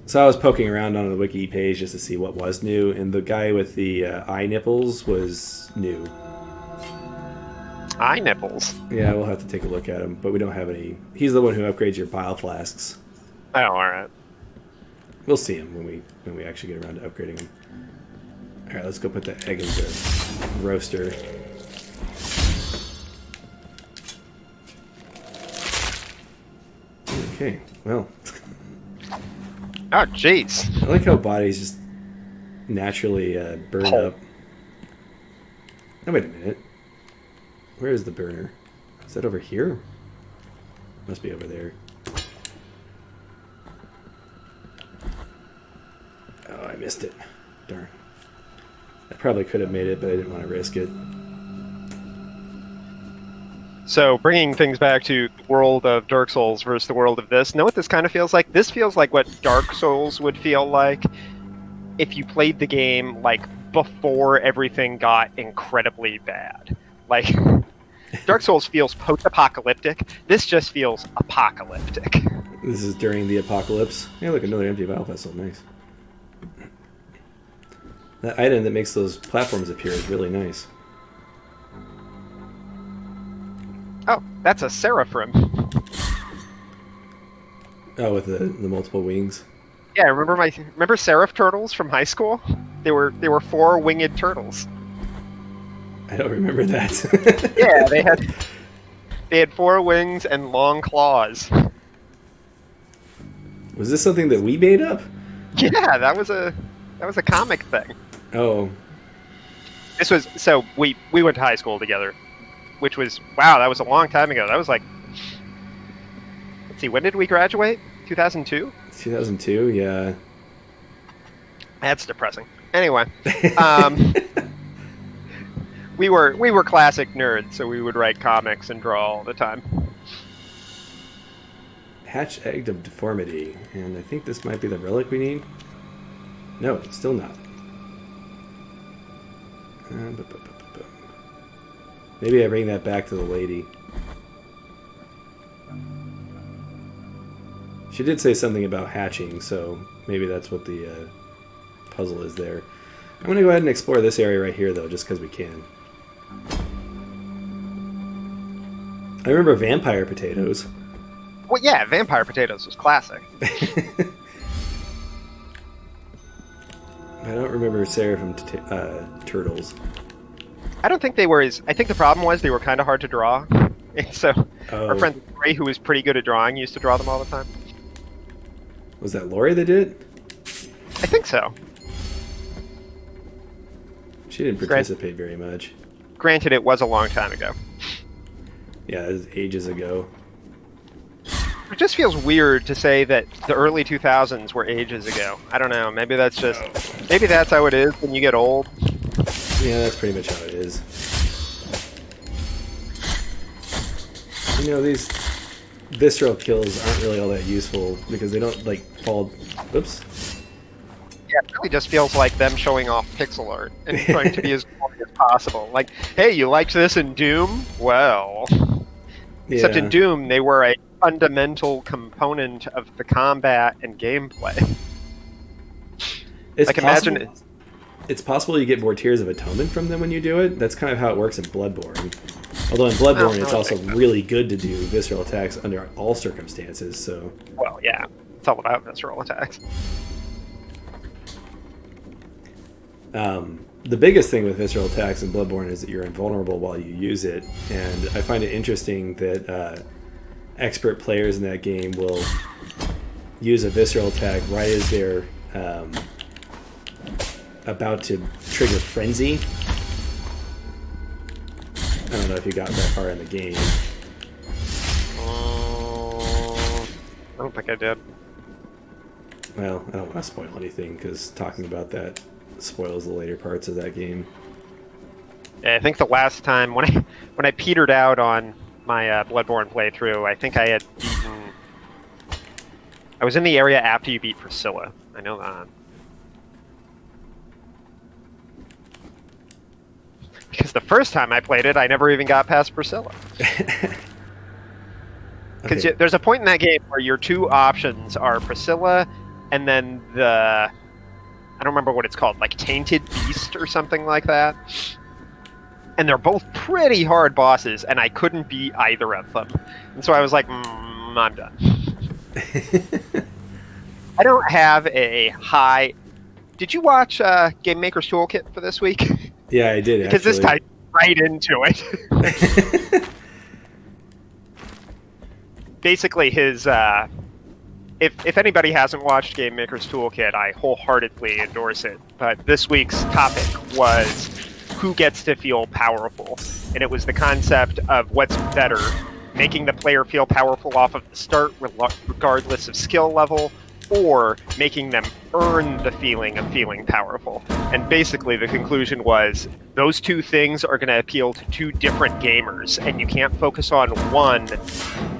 So I was poking around on the wiki page just to see what was new, and the guy with the eye nipples was new. Eye nipples? Yeah, we'll have to take a look at him, but we don't have any. He's the one who upgrades your bile flasks. Oh, alright. We'll see him when we actually get around to upgrading him. Alright, let's go put the egg in the roaster. Okay, well. Oh, jeez. I like how bodies just naturally burn up. Oh, wait a minute. Where is the burner? Is that over here? Must be over there. Oh, I missed it. Darn. I probably could have made it, but I didn't want to risk it. So, bringing things back to the world of Dark Souls versus the world of this, know what this kind of feels like? This feels like what Dark Souls would feel like if you played the game, like, before everything got incredibly bad. Like, Dark Souls feels post-apocalyptic. This just feels apocalyptic. This is during the apocalypse. Hey, look, another empty vial vessel. Nice. That item that makes those platforms appear is really nice. Oh, that's a seraphim. Oh, with the multiple wings. Yeah, remember seraph turtles from high school? They were 4 winged turtles. I don't remember that. Yeah, they had 4 wings and long claws. Was this something that we made up? Yeah, that was a comic thing. Oh. This was so we went to high school together, which was wow, that was a long time ago. That was like, let's see, when did we graduate? 2002? 2002, yeah. That's depressing. Anyway, we were classic nerds, so we would write comics and draw all the time. Hatch Egg of Deformity, and I think this might be the relic we need. No, still not. Maybe I bring that back to the lady. She did say something about hatching, so maybe that's what the puzzle is there. I'm going to go ahead and explore this area right here, though, just because we can. I remember vampire potatoes. Well, yeah, vampire potatoes was classic. I don't remember seraphim turtles. I don't think they were as... I think the problem was they were kind of hard to draw. And so our friend Ray, who was pretty good at drawing, used to draw them all the time. Was that Lori that did it? I think so. She didn't participate very much. Granted, it was a long time ago. Yeah, it was ages ago. It just feels weird to say that the early 2000s were ages ago. I don't know. Maybe that's just... Maybe that's how it is when you get old. Yeah, that's pretty much how it is. You know, these visceral kills aren't really all that useful because they don't like fall. Oops. Yeah, it really just feels like them showing off pixel art and trying to be as gory as possible. Like, hey, you liked this in Doom? Well, except in Doom, they were a fundamental component of the combat and gameplay. It's like, possible, imagine it's possible you get more Tears of Atonement from them when you do it. That's kind of how it works in Bloodborne. Although in Bloodborne, it's also really good to do visceral attacks under all circumstances. So, well, yeah, it's all about visceral attacks. The biggest thing with visceral attacks in Bloodborne is that you're invulnerable while you use it, and I find it interesting that expert players in that game will use a visceral attack right as they're about to trigger frenzy. I don't know if you got that far in the game. I don't think I did. Well, I don't want to spoil anything because talking about that spoils the later parts of that game. Yeah, I think the last time when I petered out on my Bloodborne playthrough, I think I had beaten. I was in the area after you beat Priscilla. I know that. Because the first time I played it, I never even got past Priscilla. Because there's a point in that game where your two options are Priscilla and then the... I don't remember what it's called, like Tainted Beast or something like that. And they're both pretty hard bosses, and I couldn't beat either of them. And so I was like, I'm done. I don't have a high... Did you watch Game Maker's Toolkit for this week? Yeah, I did, because this ties right into it. Basically, his... If anybody hasn't watched Game Maker's Toolkit, I wholeheartedly endorse it. But this week's topic was who gets to feel powerful. And it was the concept of what's better, making the player feel powerful off of the start regardless of skill level, or making them earn the feeling of feeling powerful. And basically the conclusion was those two things are going to appeal to two different gamers, and you can't focus on one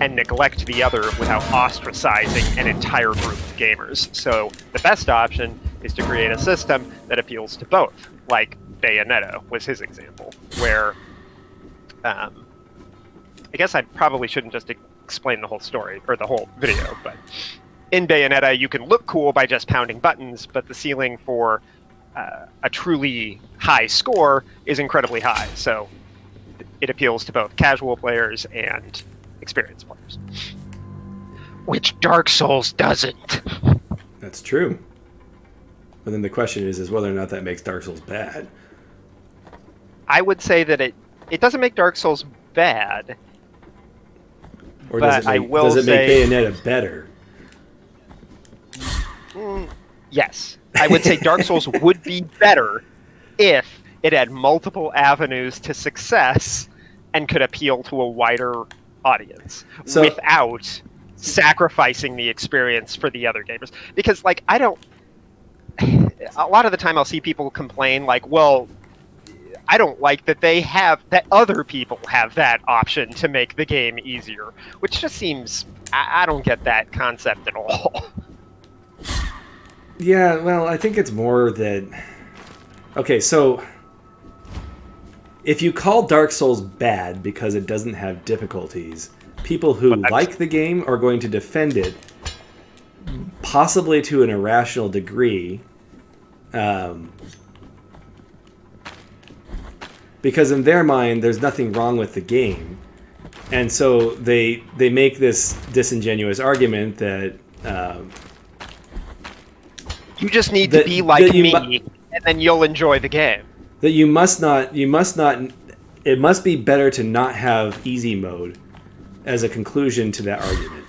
and neglect the other without ostracizing an entire group of gamers. So the best option is to create a system that appeals to both, like Bayonetta was his example, where I guess I probably shouldn't just explain the whole story or the whole video, but in Bayonetta, you can look cool by just pounding buttons, but the ceiling for a truly high score is incredibly high. So it appeals to both casual players and experienced players. Which Dark Souls doesn't. That's true. But then the question is whether or not that makes Dark Souls bad. I would say that it doesn't make Dark Souls bad. Or does it make Bayonetta better? Yes. I would say Dark Souls would be better if it had multiple avenues to success and could appeal to a wider audience without sacrificing the experience for the other gamers. Because, like, a lot of the time I'll see people complain, like, well, I don't like that other people have that option to make the game easier, which just seems, I don't get that concept at all. Yeah, well, I think it's more that... Okay, so... If you call Dark Souls bad because it doesn't have difficulties, people who like the game are going to defend it, possibly to an irrational degree, because in their mind, there's nothing wrong with the game. And so they make this disingenuous argument that... you just need to be like me, and then you'll enjoy the game. That you must not, it must be better to not have easy mode as a conclusion to that argument.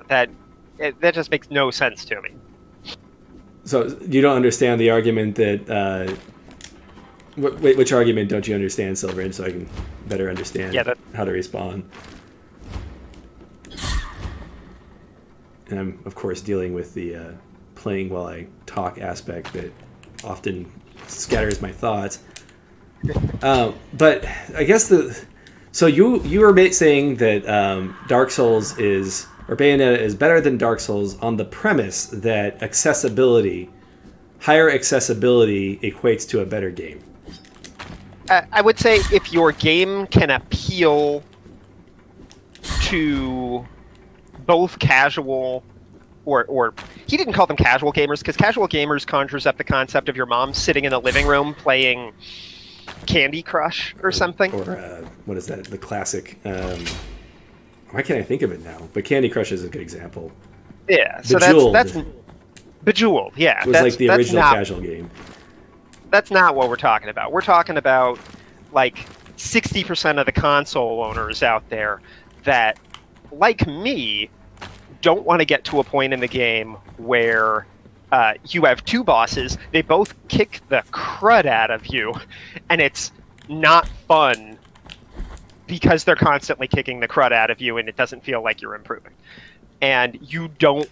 That just makes no sense to me. So you don't understand the argument that, which argument don't you understand, Silverin, so I can better understand how to respond? And I'm, of course, dealing with the playing while I talk aspect that often scatters my thoughts. But I guess the So you were saying that Dark Souls or Bayonetta is better than Dark Souls on the premise that higher accessibility equates to a better game. I would say if your game can appeal to both casual or he didn't call them casual gamers because casual gamers conjures up the concept of your mom sitting in the living room playing Candy Crush or something. Or what is that? The classic. Why can't I think of it now? But Candy Crush is a good example. Yeah, so Bejeweled. that's Bejeweled. Yeah, It was like the original casual game. That's not what we're talking about. We're talking about like 60% of the console owners out there that, like me, don't want to get to a point in the game where you have two bosses, they both kick the crud out of you, and it's not fun because they're constantly kicking the crud out of you and it doesn't feel like you're improving. And you don't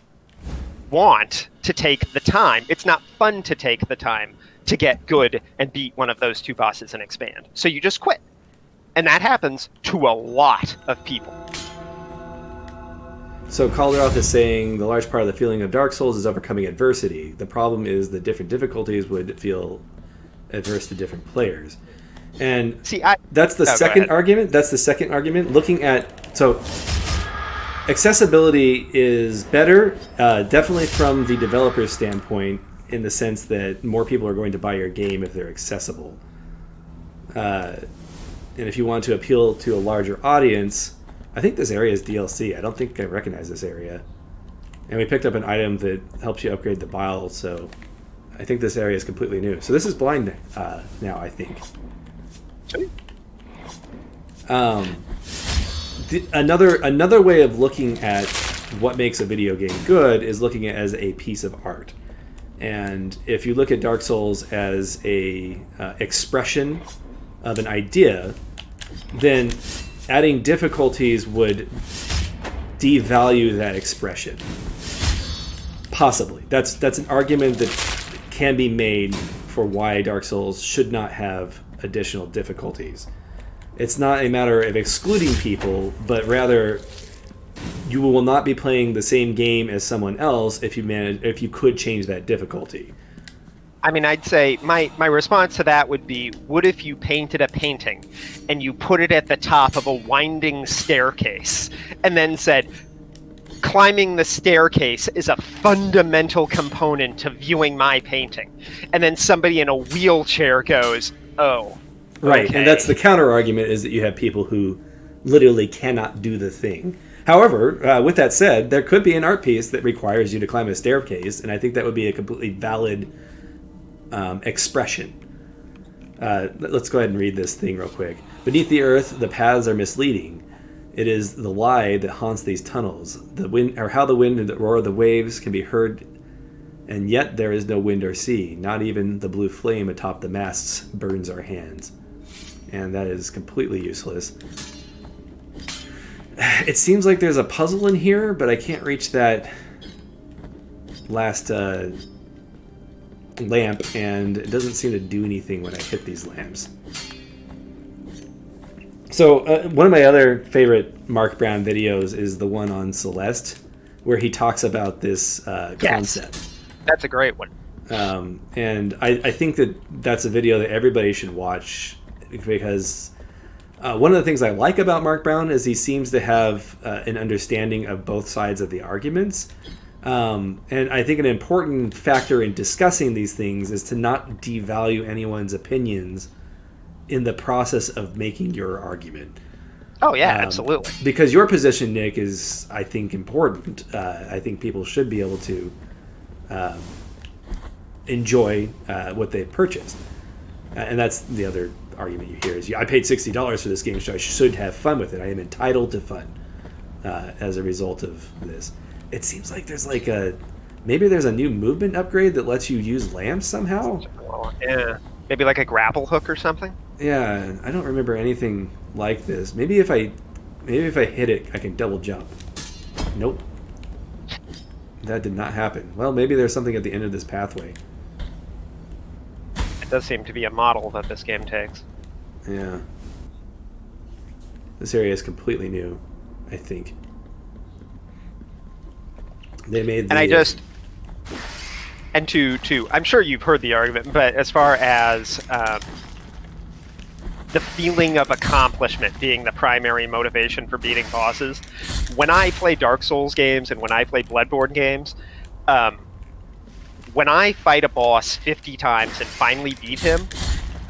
want to take the time. It's not fun to take the time to get good and beat one of those two bosses and expand. So you just quit. And that happens to a lot of people. So Calderoth is saying the large part of the feeling of Dark Souls is overcoming adversity. The problem is the different difficulties would feel adverse to different players. And that's the second argument. That's the second argument. Looking at accessibility is better, definitely from the developer's standpoint, in the sense that more people are going to buy your game if they're accessible. And if you want to appeal to a larger audience, I think this area is DLC. I don't think I recognize this area. And we picked up an item that helps you upgrade the bile, so I think this area is completely new. So this is blind now, I think. Another way of looking at what makes a video game good is looking at it as a piece of art. And if you look at Dark Souls as a expression of an idea, then adding difficulties would devalue that expression. Possibly. That's an argument that can be made for why Dark Souls should not have additional difficulties. It's not a matter of excluding people, but rather you will not be playing the same game as someone else if you could change that difficulty. I mean, I'd say my response to that would be, what if you painted a painting and you put it at the top of a winding staircase and then said, climbing the staircase is a fundamental component to viewing my painting. And then somebody in a wheelchair goes, oh, right, okay. And that's the counter argument, is that you have people who literally cannot do the thing. However, with that said, there could be an art piece that requires you to climb a staircase, and I think that would be a completely valid expression. Let's go ahead and read this thing real quick. Beneath the earth, the paths are misleading. It is the lie that haunts these tunnels. The wind, or how the wind and the roar of the waves can be heard, and yet there is no wind or sea. Not even the blue flame atop the masts burns our hands. And that is completely useless. It seems like there's a puzzle in here, but I can't reach that last lamp, and it doesn't seem to do anything when I hit these lamps. So one of my other favorite Mark Brown videos is the one on Celeste, where he talks about this concept. That's a great one. And I think that's a video that everybody should watch, because one of the things I like about Mark Brown is he seems to have an understanding of both sides of the arguments. And I think an important factor in discussing these things is to not devalue anyone's opinions in the process of making your argument. Oh, yeah, absolutely. Because your position, Nick, is, I think, important. I think people should be able to enjoy what they've purchased. And that's the other argument you hear is, I paid $60 for this game, so I should have fun with it. I am entitled to fun as a result of this. It seems like there's maybe there's a new movement upgrade that lets you use lamps somehow. Yeah, maybe like a grapple hook or something. Yeah, I don't remember anything like this. Maybe if I hit it, I can double jump. Nope. That did not happen. Well, maybe there's something at the end of this pathway. It does seem to be a model that this game takes. Yeah. This area is completely new, I think. They made the... I'm sure you've heard the argument, but as far as the feeling of accomplishment being the primary motivation for beating bosses, when I play Dark Souls games and when I play Bloodborne games, when I fight a boss 50 times and finally beat him,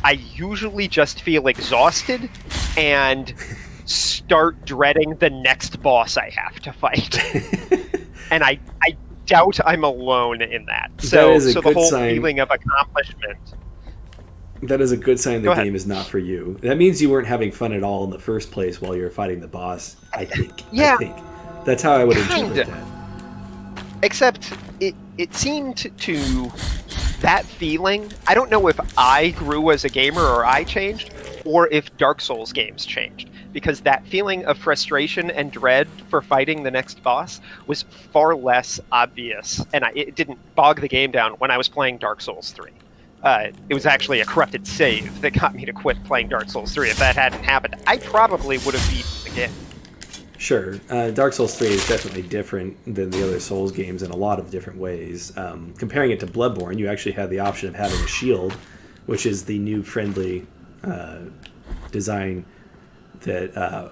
I usually just feel exhausted and start dreading the next boss I have to fight. And I doubt I'm alone in that. So the whole feeling of accomplishment. That is a good sign the game is not for you. That means you weren't having fun at all in the first place while you were fighting the boss, I think. Yeah. I think. That's how I would interpret that. Except it seemed to that feeling, I don't know if I grew as a gamer or I changed, or if Dark Souls games changed. Because that feeling of frustration and dread for fighting the next boss was far less obvious, and it didn't bog the game down when I was playing Dark Souls 3. It was actually a corrupted save that got me to quit playing Dark Souls 3. If that hadn't happened, I probably would have beaten the game. Sure. Dark Souls 3 is definitely different than the other Souls games in a lot of different ways. Comparing it to Bloodborne, you actually have the option of having a shield, which is the new friendly design that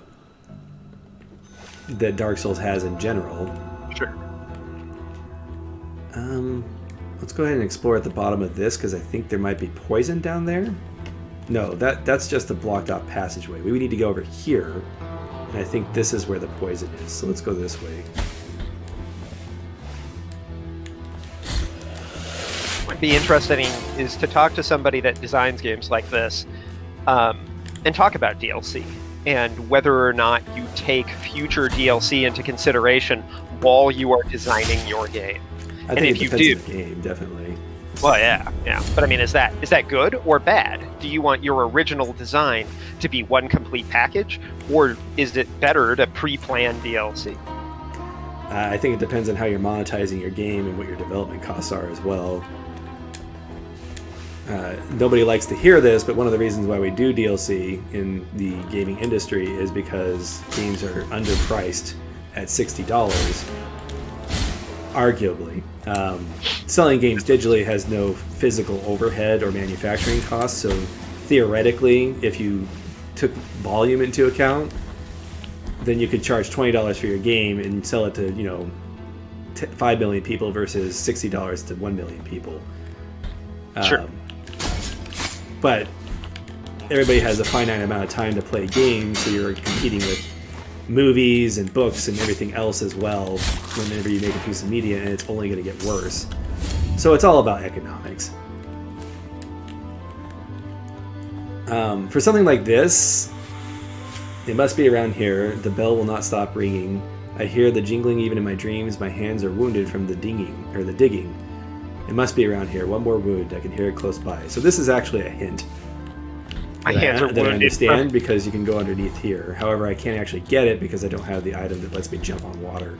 Dark Souls has in general. Sure. Let's go ahead and explore at the bottom of this, because I think there might be poison down there. No, that's just a blocked off passageway. We need to go over here, and I think this is where the poison is. So let's go this way. What would be interesting is to talk to somebody that designs games like this, and talk about DLC, and whether or not you take future DLC into consideration while you are designing your game. I think it depends on the game, definitely. Well, yeah. But I mean, is that good or bad? Do you want your original design to be one complete package, or is it better to pre-plan DLC? I think it depends on how you're monetizing your game and what your development costs are as well. Nobody likes to hear this, but one of the reasons why we do DLC in the gaming industry is because games are underpriced at $60, arguably. Selling games digitally has no physical overhead or manufacturing costs, so theoretically, if you took volume into account, then you could charge $20 for your game and sell it to 5 million people versus $60 to 1 million people. Sure. But everybody has a finite amount of time to play games, so you're competing with movies and books and everything else as well whenever you make a piece of media, and it's only going to get worse. So it's all about economics. For something like this, it must be around here. The bell will not stop ringing. I hear the jingling even in my dreams. My hands are wounded from the digging. It must be around here. One more wound. I can hear it close by. So this is actually a hint. My hands are wounded. I understand because you can go underneath here. However, I can't actually get it because I don't have the item that lets me jump on water.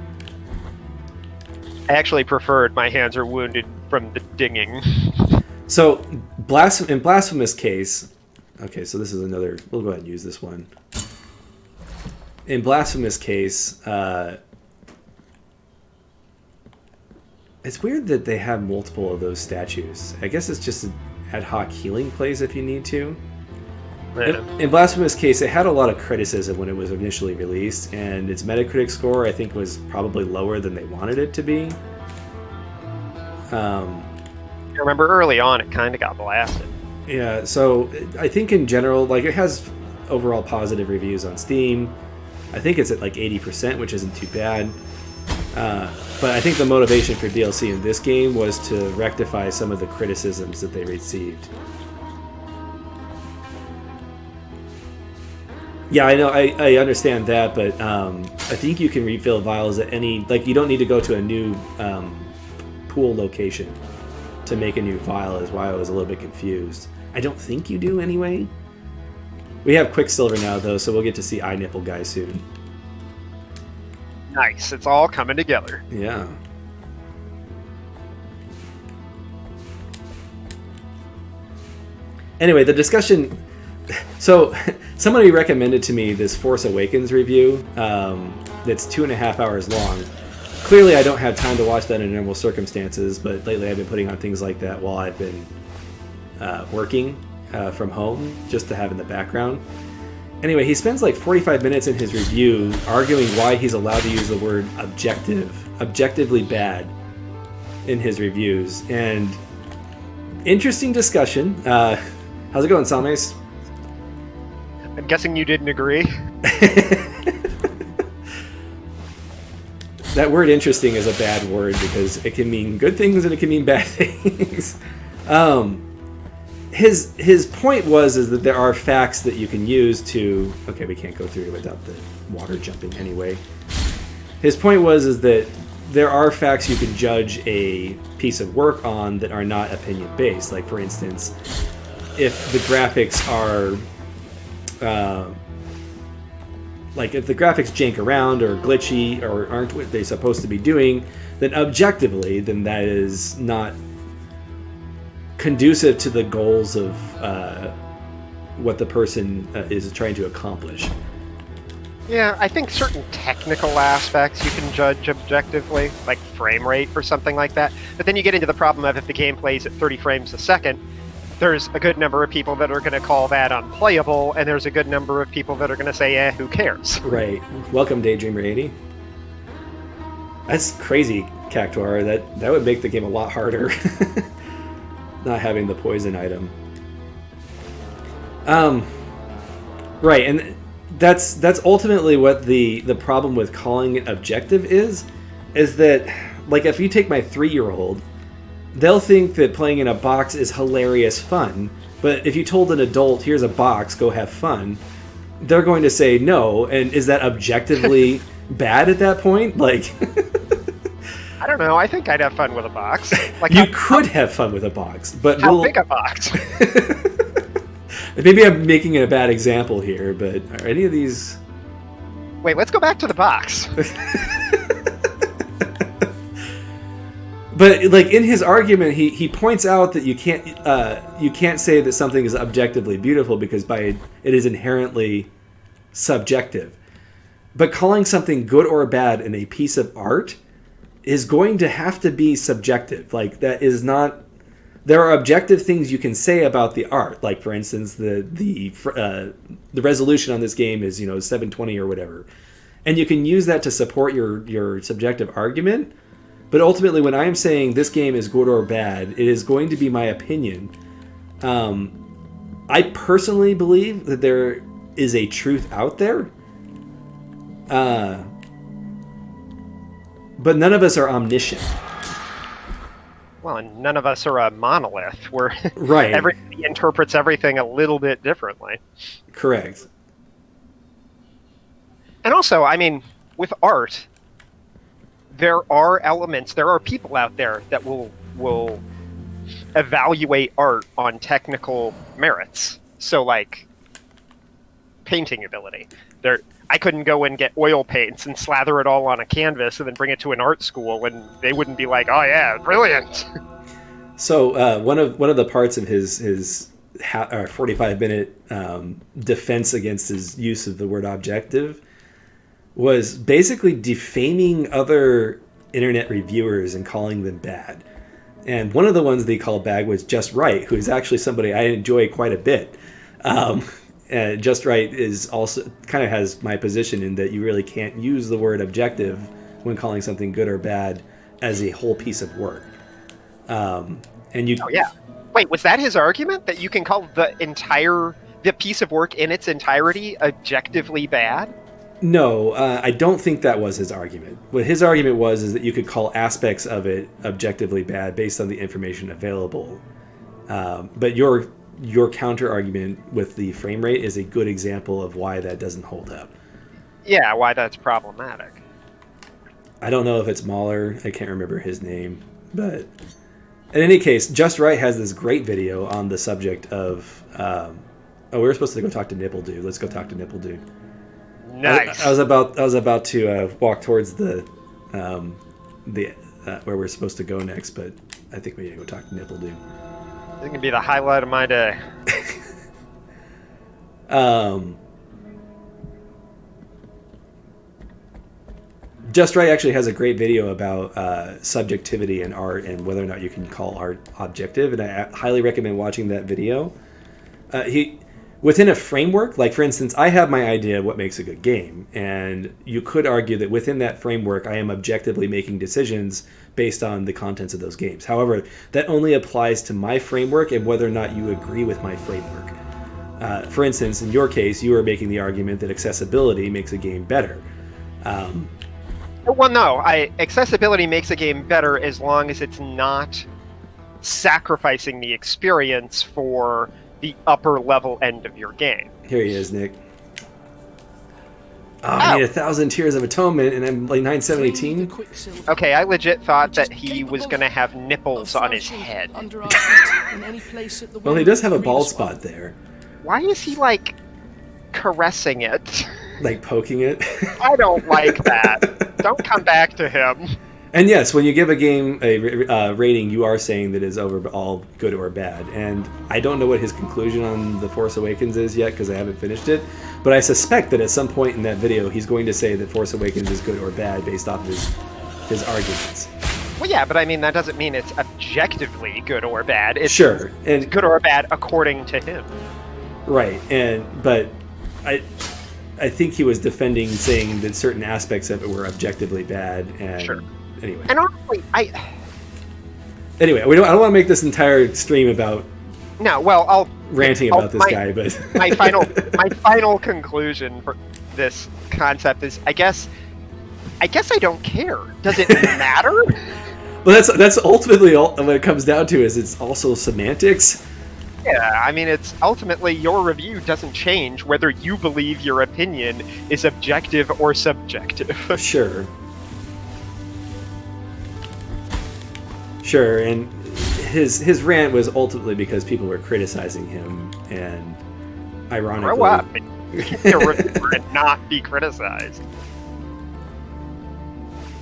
I actually preferred my hands are wounded from the dinging. So, in Blasphemous case... Okay, so this is another... We'll go ahead and use this one. In Blasphemous case... it's weird that they have multiple of those statues. I guess it's just an ad hoc healing place if you need to. In Blasphemous case, it had a lot of criticism when it was initially released, and its Metacritic score, I think, was probably lower than they wanted it to be. I remember early on, it kind of got blasted. Yeah, so I think in general, it has overall positive reviews on Steam. I think it's at 80%, which isn't too bad. But I think the motivation for DLC in this game was to rectify some of the criticisms that they received. Yeah, I know, I understand that, but I think you can refill vials at any... you don't need to go to a new pool location to make a new vial, is why I was a little bit confused. I don't think you do, anyway. We have Quicksilver now, though, so we'll get to see Eye Nipple Guy soon. Nice, it's all coming together. Yeah. Anyway, the discussion So somebody recommended to me this Force Awakens review that's 2.5 hours long. Clearly I don't have time to watch that in normal circumstances, but lately I've been putting on things like that while I've been working from home, just to have in the background. Anyway, he spends like 45 minutes in his review arguing why he's allowed to use the word objectively bad in his reviews. And interesting discussion. How's it going, Salmes? I'm guessing you didn't agree. That word interesting is a bad word because it can mean good things and it can mean bad things. His point is that there are facts that you can use to... Okay, we can't go through without the water jumping anyway. His point is that there are facts you can judge a piece of work on that are not opinion-based. Like, for instance, if the graphics are... like if the graphics jank around or glitchy or aren't what they're supposed to be doing, then objectively, then that is not conducive to the goals of what the person is trying to accomplish. Yeah, I think certain technical aspects you can judge objectively, like frame rate or something like that. But then you get into the problem of if the game plays at 30 frames a second, there's a good number of people that are going to call that unplayable, and there's a good number of people that are going to say, who cares? Right. Welcome, Daydreamer80. That's crazy, Cactuar. That would make the game a lot harder. Not having the poison item. Right, and that's ultimately what the problem with calling it objective is that, like, if you take my 3-year-old, they'll think that playing in a box is hilarious fun, but if you told an adult, here's a box, go have fun, they're going to say no, and is that objectively bad at that point? Like... I don't know, I think I'd have fun with a box. Like, you could have fun with a box, but how big a box? Maybe I'm making a bad example here, but are any of these... Wait, let's go back to the box. But like in his argument, he points out that you can't say that something is objectively beautiful because it is inherently subjective. But calling something good or bad in a piece of art is going to have to be subjective. Like that is not. There are objective things you can say about the art. Like for instance, the resolution on this game is 720 or whatever, and you can use that to support your subjective argument. But ultimately, when I'm saying this game is good or bad, it is going to be my opinion. I personally believe that there is a truth out there. But none of us are omniscient. Well, and none of us are a monolith. Where right. Everybody interprets everything a little bit differently. Correct. And also, I mean, with art... there are people out there that will evaluate art on technical merits. So, like, painting ability. I couldn't go and get oil paints and slather it all on a canvas and then bring it to an art school, and they wouldn't be like, "Oh yeah, brilliant." So one of the parts of his 45-minute defense against his use of the word objective was basically defaming other internet reviewers and calling them bad. And one of the ones they called bad was Just Right, who is actually somebody I enjoy quite a bit. Just Right is also kind of has my position in that you really can't use the word objective when calling something good or bad as a whole piece of work. Oh yeah. Wait, was that his argument, that you can call the piece of work in its entirety objectively bad? No, I don't think that was his argument. What his argument is that you could call aspects of it objectively bad based on the information available. But your counter argument with the frame rate is a good example of why that doesn't hold up. Yeah, why that's problematic. I don't know if it's Mahler. I can't remember his name. But in any case, Just Right has this great video on the subject of... we were supposed to go talk to Nipple Dude. Let's go talk to Nipple Dude. Nice. I was about to walk towards the where we're supposed to go next, but I think we need to go talk to Nipple Dude. This is gonna be the highlight of my day. Just Right actually has a great video about subjectivity in art and whether or not you can call art objective, and I highly recommend watching that video. Within a framework, like for instance, I have my idea of what makes a good game, and you could argue that within that framework I am objectively making decisions based on the contents of those games. However, that only applies to my framework and whether or not you agree with my framework. For instance, in your case, you are making the argument that accessibility makes a game better. Well, no, accessibility makes a game better as long as it's not sacrificing the experience for the upper level end of your game. Here he is, Nick. I need 1,000 Tears of Atonement, and I'm like 918. Okay, I legit thought that he was going to have nipples on his head. Well, he does have a bald spot there. Why is he, like, caressing it? Like poking it? I don't like that. Don't come back to him. And yes, when you give a game a rating, you are saying that it's overall good or bad. And I don't know what his conclusion on The Force Awakens is yet because I haven't finished it. But I suspect that at some point in that video, he's going to say that Force Awakens is good or bad based off his arguments. Well, yeah, but I mean, that doesn't mean it's objectively good or bad. It's sure. And good or bad according to him. Right. But I think he was defending saying that certain aspects of it were objectively bad. And sure. Anyway. And honestly, Anyway, I don't want to make this entire stream about I'll ranting about this guy, but my final conclusion for this concept is I guess I don't care. Does it matter? Well, that's ultimately all what it comes down to is it's also semantics. Yeah, I mean, it's ultimately your review doesn't change whether you believe your opinion is objective or subjective. Sure, and his rant was ultimately because people were criticizing him, and ironically... Grow up and not be criticized.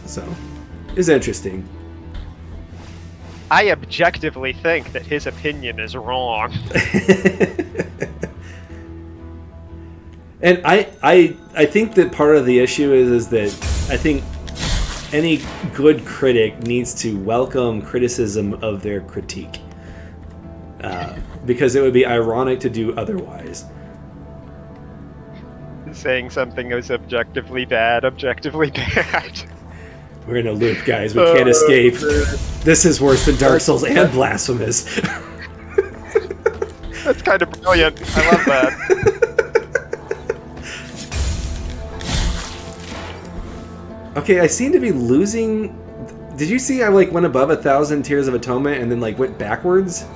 So, it's interesting. I objectively think that his opinion is wrong. And I think that part of the issue is that I think any good critic needs to welcome criticism of their critique. Because it would be ironic to do otherwise. Saying something is objectively bad. We're in a loop, guys. We can't escape. This is worse than Dark Souls and Blasphemous. That's kind of brilliant. I love that. Okay, I seem to be losing... Did you see I went above 1,000 Tears of Atonement and then went backwards?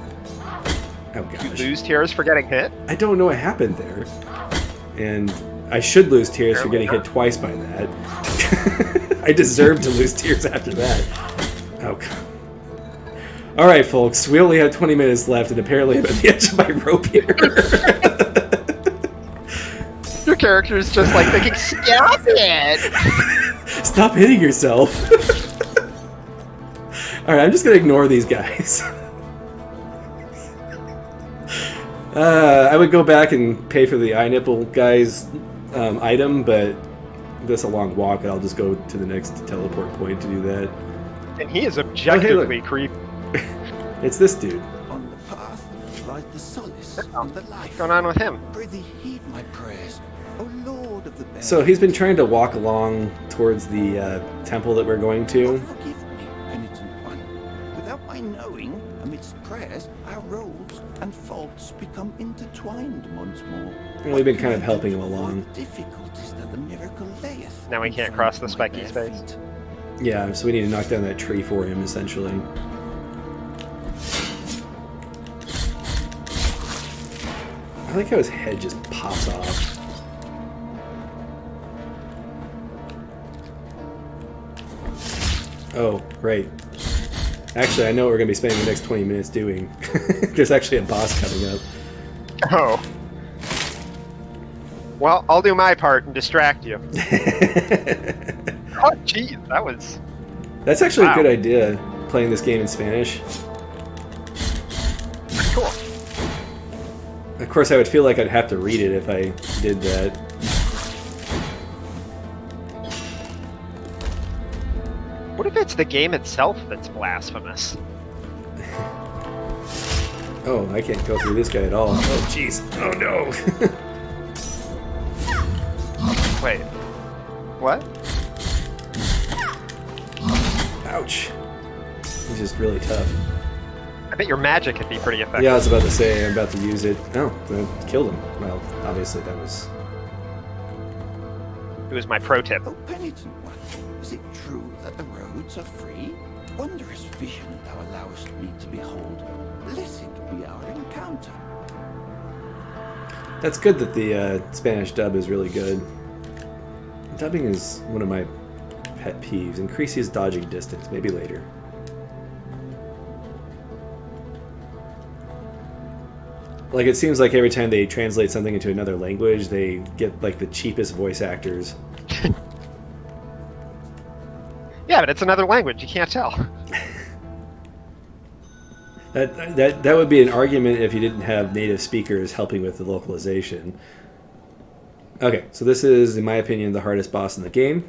Oh gosh. You lose tears for getting hit? I don't know what happened there. And I should lose tears for getting hit twice by that. I deserve to lose tears after that. Oh god. Alright folks, we only have 20 minutes left and apparently I'm at the edge of my rope here. Your character is just thinking, stop it! Stop hitting yourself. Alright, I'm just gonna ignore these guys. I would go back and pay for the eye nipple guy's item, but that's a long walk and I'll just go to the next teleport point to do that. And he is objectively creepy. It's this dude. On the path lies the solace and the life. What's going on with him? Prithee heed my prayers, O Lord of the Bear. So he's been trying to walk along towards the temple that we're going to. Forgive me, penitent one. Without my knowing, amidst prayers, our roles and faults become intertwined once more. And we've been kind of helping him along. Difficulties that the miracle layeth. Now he can't cross the spiky space. Yeah, so we need to knock down that tree for him, essentially. I like how his head just pops off. Oh, right. Actually, I know what we're going to be spending the next 20 minutes doing. There's actually a boss coming up. Oh. Well, I'll do my part and distract you. Oh, jeez, that was... That's actually a good idea, playing this game in Spanish. Cool. Of course, I would feel like I'd have to read it if I did that. What if it's the game itself that's blasphemous? Oh, I can't go through this guy at all. Oh, jeez. Oh, no. Wait. What? Ouch. He's just really tough. I bet your magic could be pretty effective. Yeah, I was about to say, I'm about to use it. Oh, I killed him. Well, obviously that was... It was my pro tip. Oh, penitent one, is it true that the roads are free? Wondrous vision thou allowest me to behold. Blessed be our encounter. That's good that the Spanish dub is really good. Dubbing is one of my pet peeves. Increases dodging distance. Maybe later. Like, it seems like every time they translate something into another language, they get, like, the cheapest voice actors. Yeah, but it's another language. You can't tell. That would be an argument if you didn't have native speakers helping with the localization. Okay, so this is, in my opinion, the hardest boss in the game.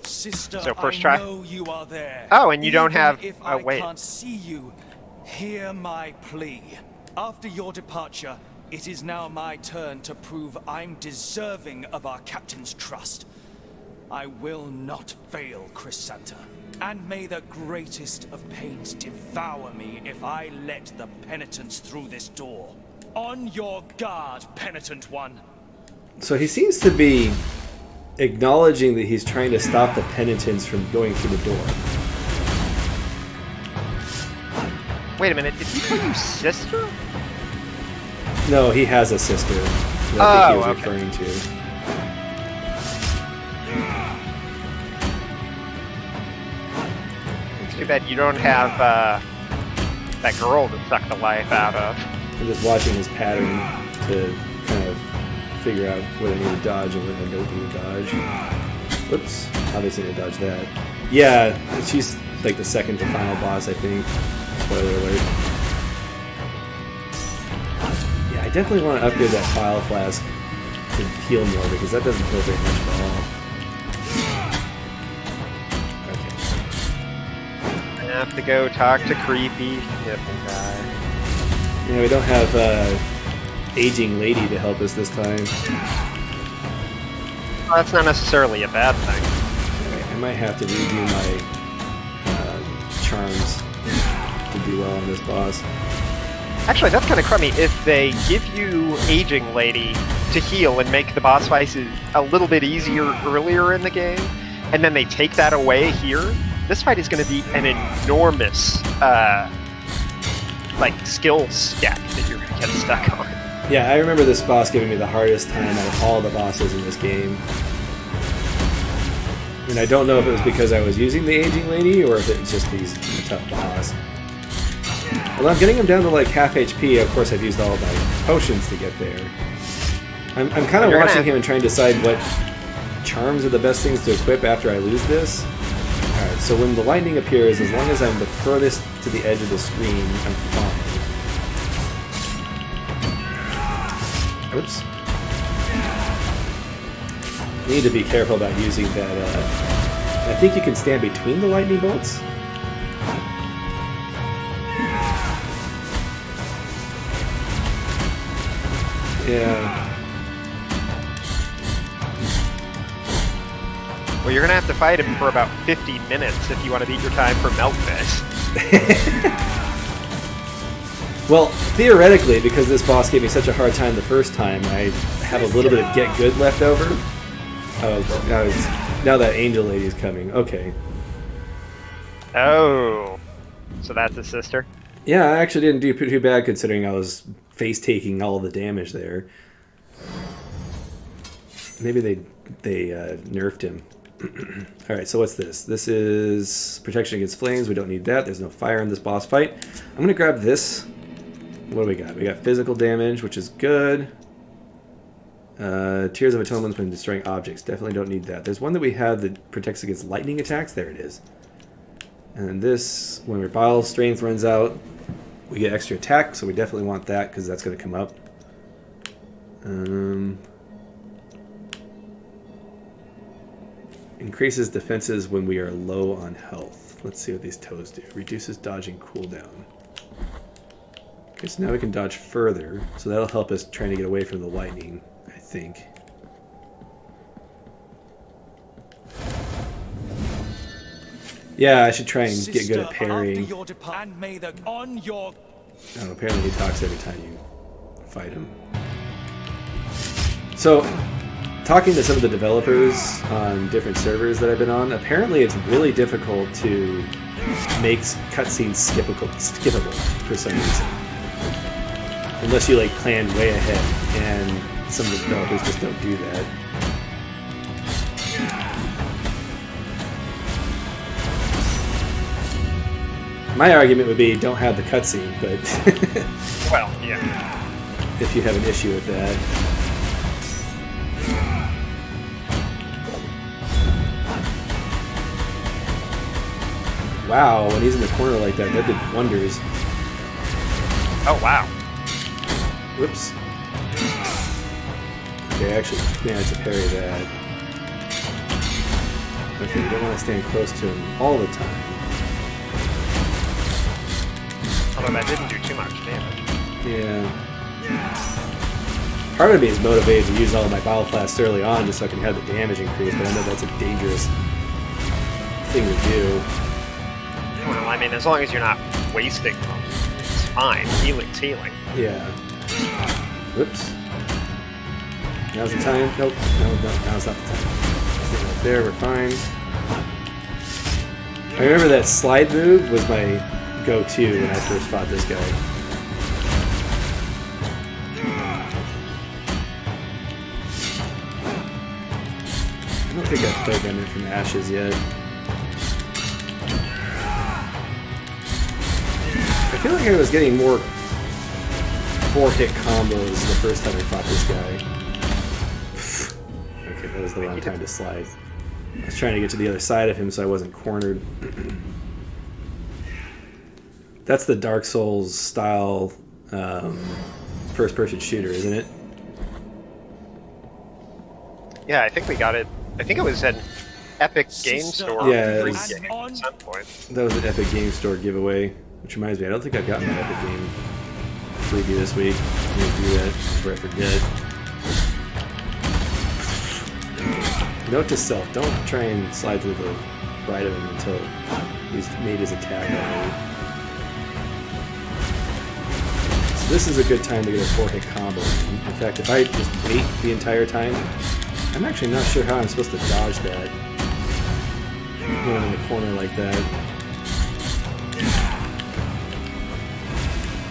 Sister, So first try. I know you are there. Oh, and you don't Even have... If Oh, I wait. can't see you, hear my plea. After your departure, it is now my turn to prove I'm deserving of our captain's trust. I will not fail, Chrysanta, and may the greatest of pains devour me if I let the penitents through this door. On your guard, penitent one. So he seems to be acknowledging that he's trying to stop the penitents from going through the door. Wait a minute, did he call you sister? No, he has a sister that I think he was referring to. It's too bad you don't have that girl to suck the life out of. I'm just watching his pattern to kind of figure out what I need to dodge and what I don't need to dodge. Whoops. Obviously I need to dodge that. Yeah, she's like the second to final boss, I think. Spoiler alert. Yeah, I definitely want to upgrade that file flask to heal more because that doesn't heal very much at all. Okay. I have to go talk to Creepy Nipple Guy. Yeah, we don't have aging lady to help us this time. Well, that's not necessarily a bad thing. Okay, I might have to redo my charms to do well on this boss. Actually, that's kind of crummy. If they give you Aging Lady to heal and make the boss fights a little bit easier earlier in the game, and then they take that away here, this fight is going to be an enormous like skill stack that you're going to get stuck on. Yeah, I remember this boss giving me the hardest time out of all the bosses in this game. And I don't know if it was because I was using the Aging Lady or if it was just he's a tough boss. Well, I'm getting him down to like half HP. Of course, I've used all of my potions to get there. I'm kind of watching him and trying to decide what charms are the best things to equip after I lose this. Alright, so when the lightning appears, as long as I'm the furthest to the edge of the screen, I'm fine. Oops. Need to be careful about using that. I think you can stand between the lightning bolts. Yeah. Well, you're going to have to fight him for about 50 minutes if you want to beat your time for Meltfish. Well, theoretically, because this boss gave me such a hard time the first time, I have a little bit of get good left over. Now that Angel Lady's coming. Okay. Oh. So that's his sister? Yeah, I actually didn't do too bad considering I was face-taking all the damage there. Maybe they nerfed him. Alright, so what's this? This is protection against flames. We don't need that. There's no fire in this boss fight. I'm going to grab this. What do we got? We got physical damage, which is good. Tears of Atonement when destroying objects. Definitely don't need that. There's one that we have that protects against lightning attacks. There it is. And this, when our bile strength runs out, we get extra attack, so we definitely want that because that's going to come up. Increases defenses when we are low on health. Let's see what these toes do. Reduces dodging cooldown. Okay, so now we can dodge further. So that'll help us trying to get away from the lightning, I think. Yeah, I should try and get good at parrying. Oh, apparently he talks every time you fight him. So, talking to some of the developers on different servers that I've been on, apparently it's really difficult to make cutscenes skippable for some reason. Unless you like plan way ahead, and some of the developers just don't do that. My argument would be don't have the cutscene, but well, yeah. If you have an issue with that. Wow, when he's in the corner like that, that did wonders. Oh, wow. Whoops. Okay, I actually managed to parry that. Okay, you don't want to stand close to him all the time. Although that didn't do too much damage. Yeah. Part of me is motivated to use all of my battle flasks early on just so I can have the damage increase, but I know that's a dangerous thing to do. Well, I mean, as long as you're not wasting them, it's fine. Healing's healing. Yeah. Whoops. Now's the time. Nope. No, now's not the time. Stay right there, we're fine. I remember that slide move was my go-to when I first fought this guy. I don't think I've played them in from Ashes yet. I feel like I was getting more 4-hit combos the first time I fought this guy. Okay, that was the wrong time to slide. I was trying to get to the other side of him so I wasn't cornered. That's the Dark Souls style first-person shooter, isn't it? Yeah, I think we got it. I think it was an Epic Game Store. Yeah, free game at some point. That was an Epic Game Store giveaway, which reminds me, I don't think I've gotten that Epic Game freebie this week. I'm going to do that before I forget. Note to self, don't try and slide to the right of him until he's made his attack already. So this is a good time to get a 4-hit combo. In fact, if I just wait the entire time, I'm actually not sure how I'm supposed to dodge that when I'm in the corner like that.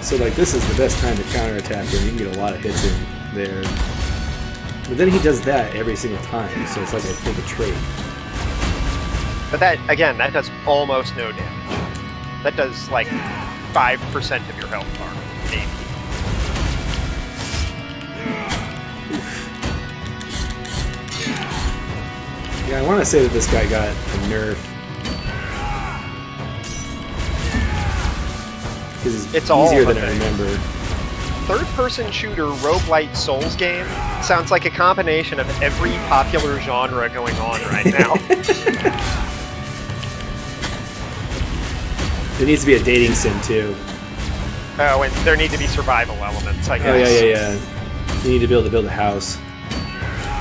So like this is the best time to counterattack him. You can get a lot of hits in there. But then he does that every single time, so it's like I think a trait. But that, again, that does almost no damage. That does like 5% of your health bar, maybe. Yeah, I want to say that this guy got a nerf. Because it's easier than I remember. Third-person shooter roguelite Souls game sounds like a combination of every popular genre going on right now. There needs to be a dating sim too. Oh, and there need to be survival elements, I guess. Oh yeah. You need to be able to build a house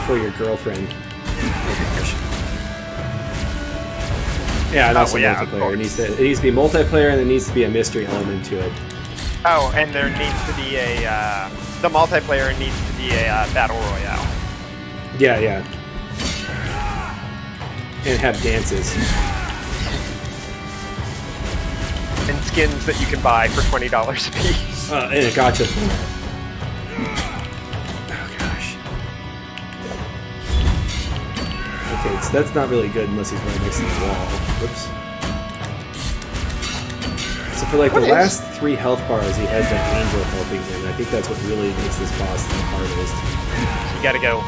for your girlfriend. Oh gosh. Yeah, and also multiplayer. It needs to be multiplayer, and there needs to be a mystery element to it. Oh, and there needs to be a the multiplayer needs to be a battle royale. Yeah. And have dances. And skins that you can buy for $20 a piece. And a gotcha. Oh gosh. Okay, so that's not really good unless he's right next to the wall. Whoops. So for like the last 3 health bars, he has that angel helping him. I think that's what really makes this boss the hardest. So you gotta go,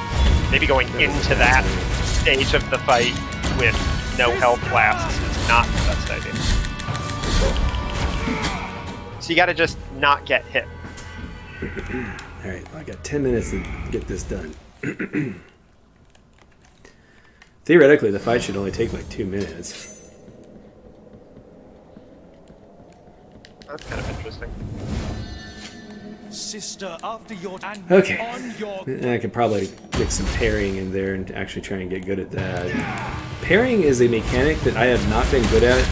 maybe going into that stage of the fight with no health flasks is not the best idea. So you gotta just not get hit. Alright, I got 10 minutes to get this done. Theoretically, the fight should only take like 2 minutes. That's kind of interesting. Sister, after your and Okay. on your I could probably mix some pairing in there and actually try and get good at that. Pairing is a mechanic that I have not been good at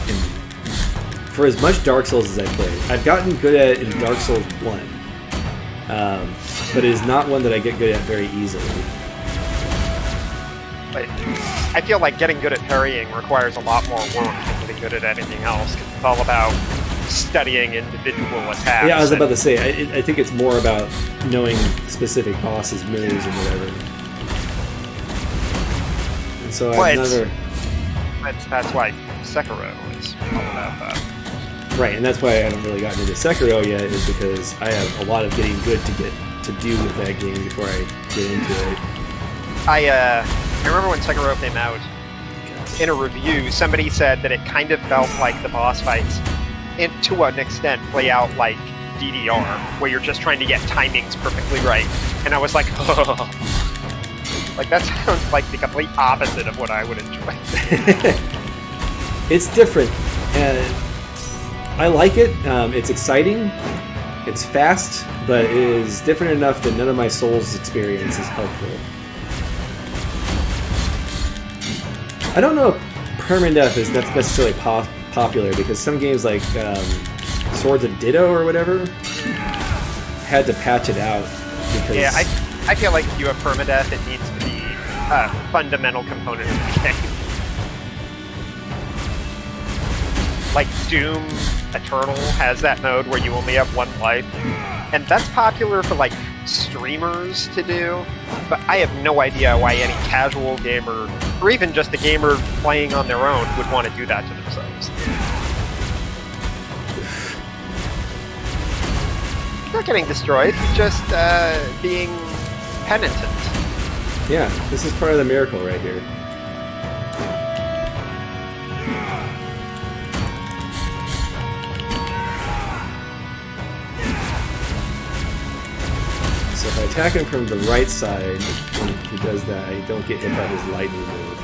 for as much Dark Souls as I played. I've gotten good at it in Dark Souls 1. But it is not one that I get good at very easily. But I feel like getting good at parrying requires a lot more work than getting good at anything else. 'Cause it's all about studying individual attacks. Yeah, I was about to say, I think it's more about knowing specific bosses' moves and whatever. And so I've never... That's why Sekiro is all about that. Right, and that's why I haven't really gotten into Sekiro yet, is because I have a lot of getting good to do with that game before I get into it. I remember when Sekiro came out, in a review, somebody said that it kind of felt like the boss fights, to an extent, play out like DDR, where you're just trying to get timings perfectly right. And I was like, oh. Like, that sounds like the complete opposite of what I would enjoy. It's different. I like it. It's exciting. It's fast, but it is different enough that none of my Souls experience is helpful. I don't know if permadeath is necessarily popular, because some games like Swords of Ditto or whatever had to patch it out. Because yeah, I feel like if you have permadeath, it needs to be a fundamental component of the game. Like Doom Eternal has that mode where you only have one life, and that's popular for like streamers to do, but I have no idea why any casual gamer, or even just a gamer playing on their own, would want to do that to themselves. You're not getting destroyed, you're just being penitent. Yeah, this is part of the miracle right here. So if I attack him from the right side, when he does that, I don't get hit by his lightning move.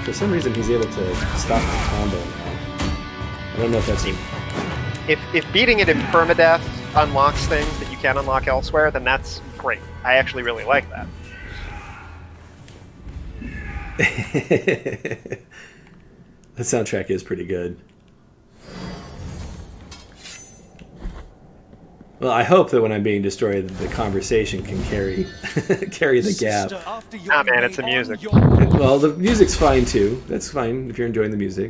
For some reason, he's able to stop the combo now. I don't know if that's... If beating it in permadeath unlocks things that you can't unlock elsewhere, then that's great. I actually really like that. The soundtrack is pretty good. Well, I hope that when I'm being destroyed, the conversation can carry the gap. Ah, man, it's the music. Well, the music's fine too. That's fine if you're enjoying the music.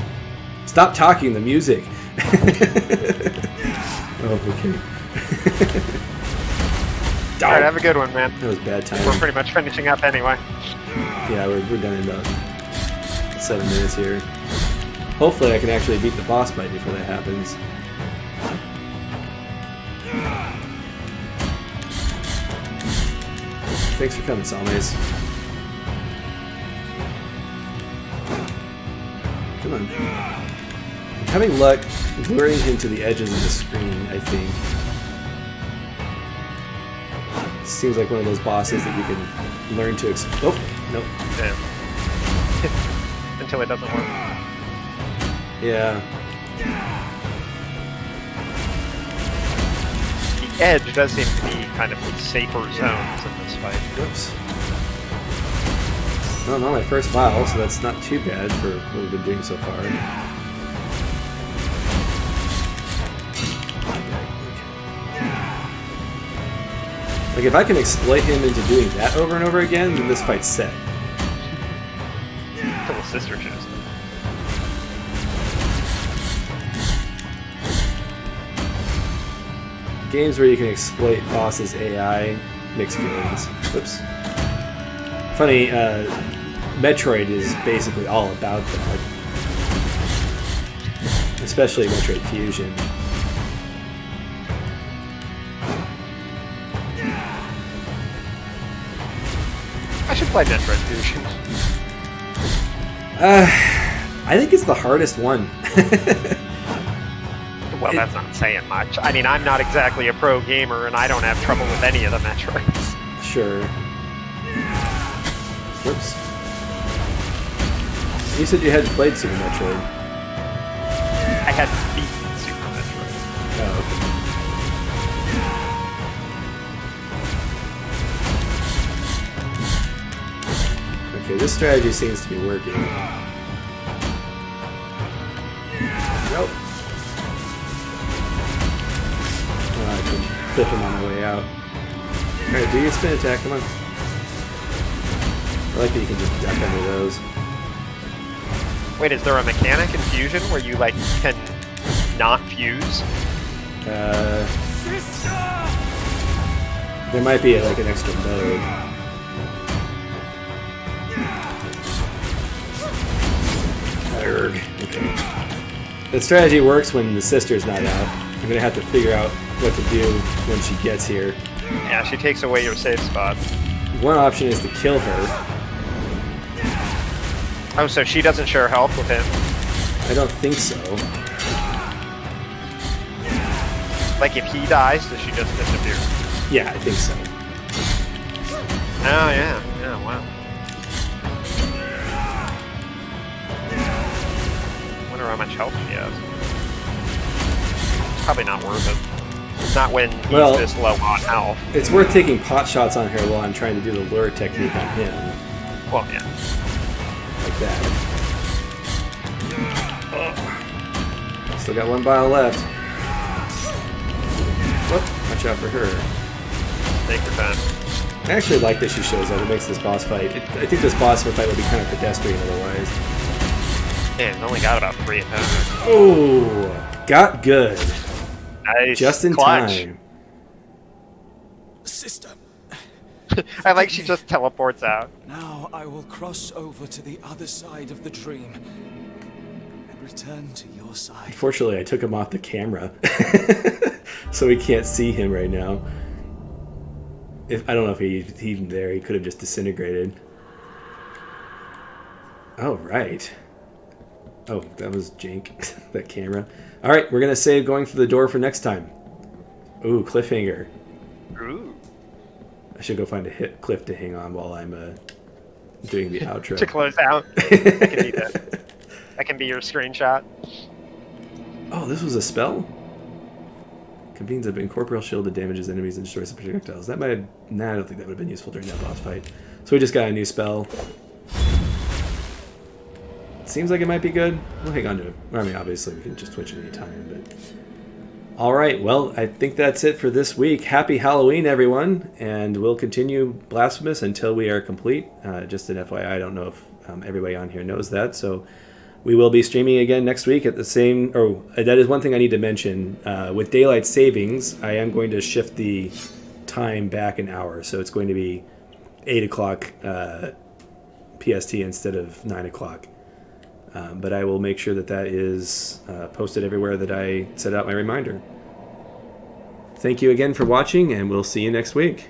Stop talking, the music. Oh, okay. Alright, have a good one, man. That was bad timing. We're pretty much finishing up anyway. Yeah, we're done in about 7 minutes here. Hopefully I can actually beat the boss fight before that happens. Thanks for coming, Salmes. Come on. I'm having luck luring him to the edges of the screen, I think. Seems like one of those bosses that you can learn to oh, nope. Yeah. Until it doesn't work. Yeah. The edge does seem to be kind of safer zones in this fight. Whoops. Well, not my first vial, so that's not too bad for what we've been doing so far. Like, if I can exploit him into doing that over and over again, then this fight's set. Little sister shows. Games where you can exploit bosses' AI, mixed feelings. Whoops. Funny, Metroid is basically all about that. Especially Metroid Fusion. I should play Metroid Fusion. I think it's the hardest one. Well, that's not saying much. I mean, I'm not exactly a pro gamer, and I don't have trouble with any of the Metroids. Sure. Whoops. You said you hadn't played Super Metroid. I had beaten Super Metroid. Oh, okay. Okay, this strategy seems to be working. Nope. Oh, I can flip him on my way out. Alright, do your spin attack, come on. I like that you can just duck under those. Wait, is there a mechanic in Fusion where you, like, can not fuse? There might be, like, an extra mode. Okay. The strategy works when the sister's not out. I'm gonna have to figure out what to do when she gets here. Yeah, she takes away your safe spot. One option is to kill her. Oh, so she doesn't share health with him? I don't think so. Like, if he dies, does she just disappear? Yeah, I think so. Oh, yeah. Yeah, wow. I wonder how much health she has. Probably not worth it. Not when he's this low on health. It's worth taking pot shots on her while I'm trying to do the lure technique on him. Well, yeah. Like that. Still got one vial left. Whoop, watch out for her. Take your time. I actually like that she shows up. It makes this boss fight. I think this boss fight would be kind of pedestrian otherwise. Man, only got about 3 attempts. Oh, got good. Nice. Just in Clutch. time. Sister. I like she just teleports out. Now I will cross over to the other side of the dream and return to your side. Unfortunately, I took him off the camera, so we can't see him right now. I don't know if he's even there. He could have just disintegrated. Oh, right. Oh, that was jank, that camera. All right, we're going to save going through the door for next time. Ooh, cliffhanger. Ooh. I should go find a cliff to hang on while I'm doing the outro. To close out. That can be that can be your screenshot. Oh, this was a spell? Convenes an incorporeal shield that damages enemies and destroys the projectiles. That might have... Nah, I don't think that would have been useful during that boss fight. So we just got a new spell. Seems like it might be good. We'll hang on to it. I mean, obviously we can just switch at any time, but... Alright, well, I think that's it for this week. Happy Halloween, everyone, and we'll continue Blasphemous until we are complete. Just an FYI, I don't know if everybody on here knows that, so we will be streaming again next week at the same... Oh, that is one thing I need to mention. With Daylight Savings, I am going to shift the time back an hour, so it's going to be 8 o'clock PST instead of 9 o'clock. But I will make sure that that is posted everywhere that I set out my reminder. Thank you again for watching, and we'll see you next week.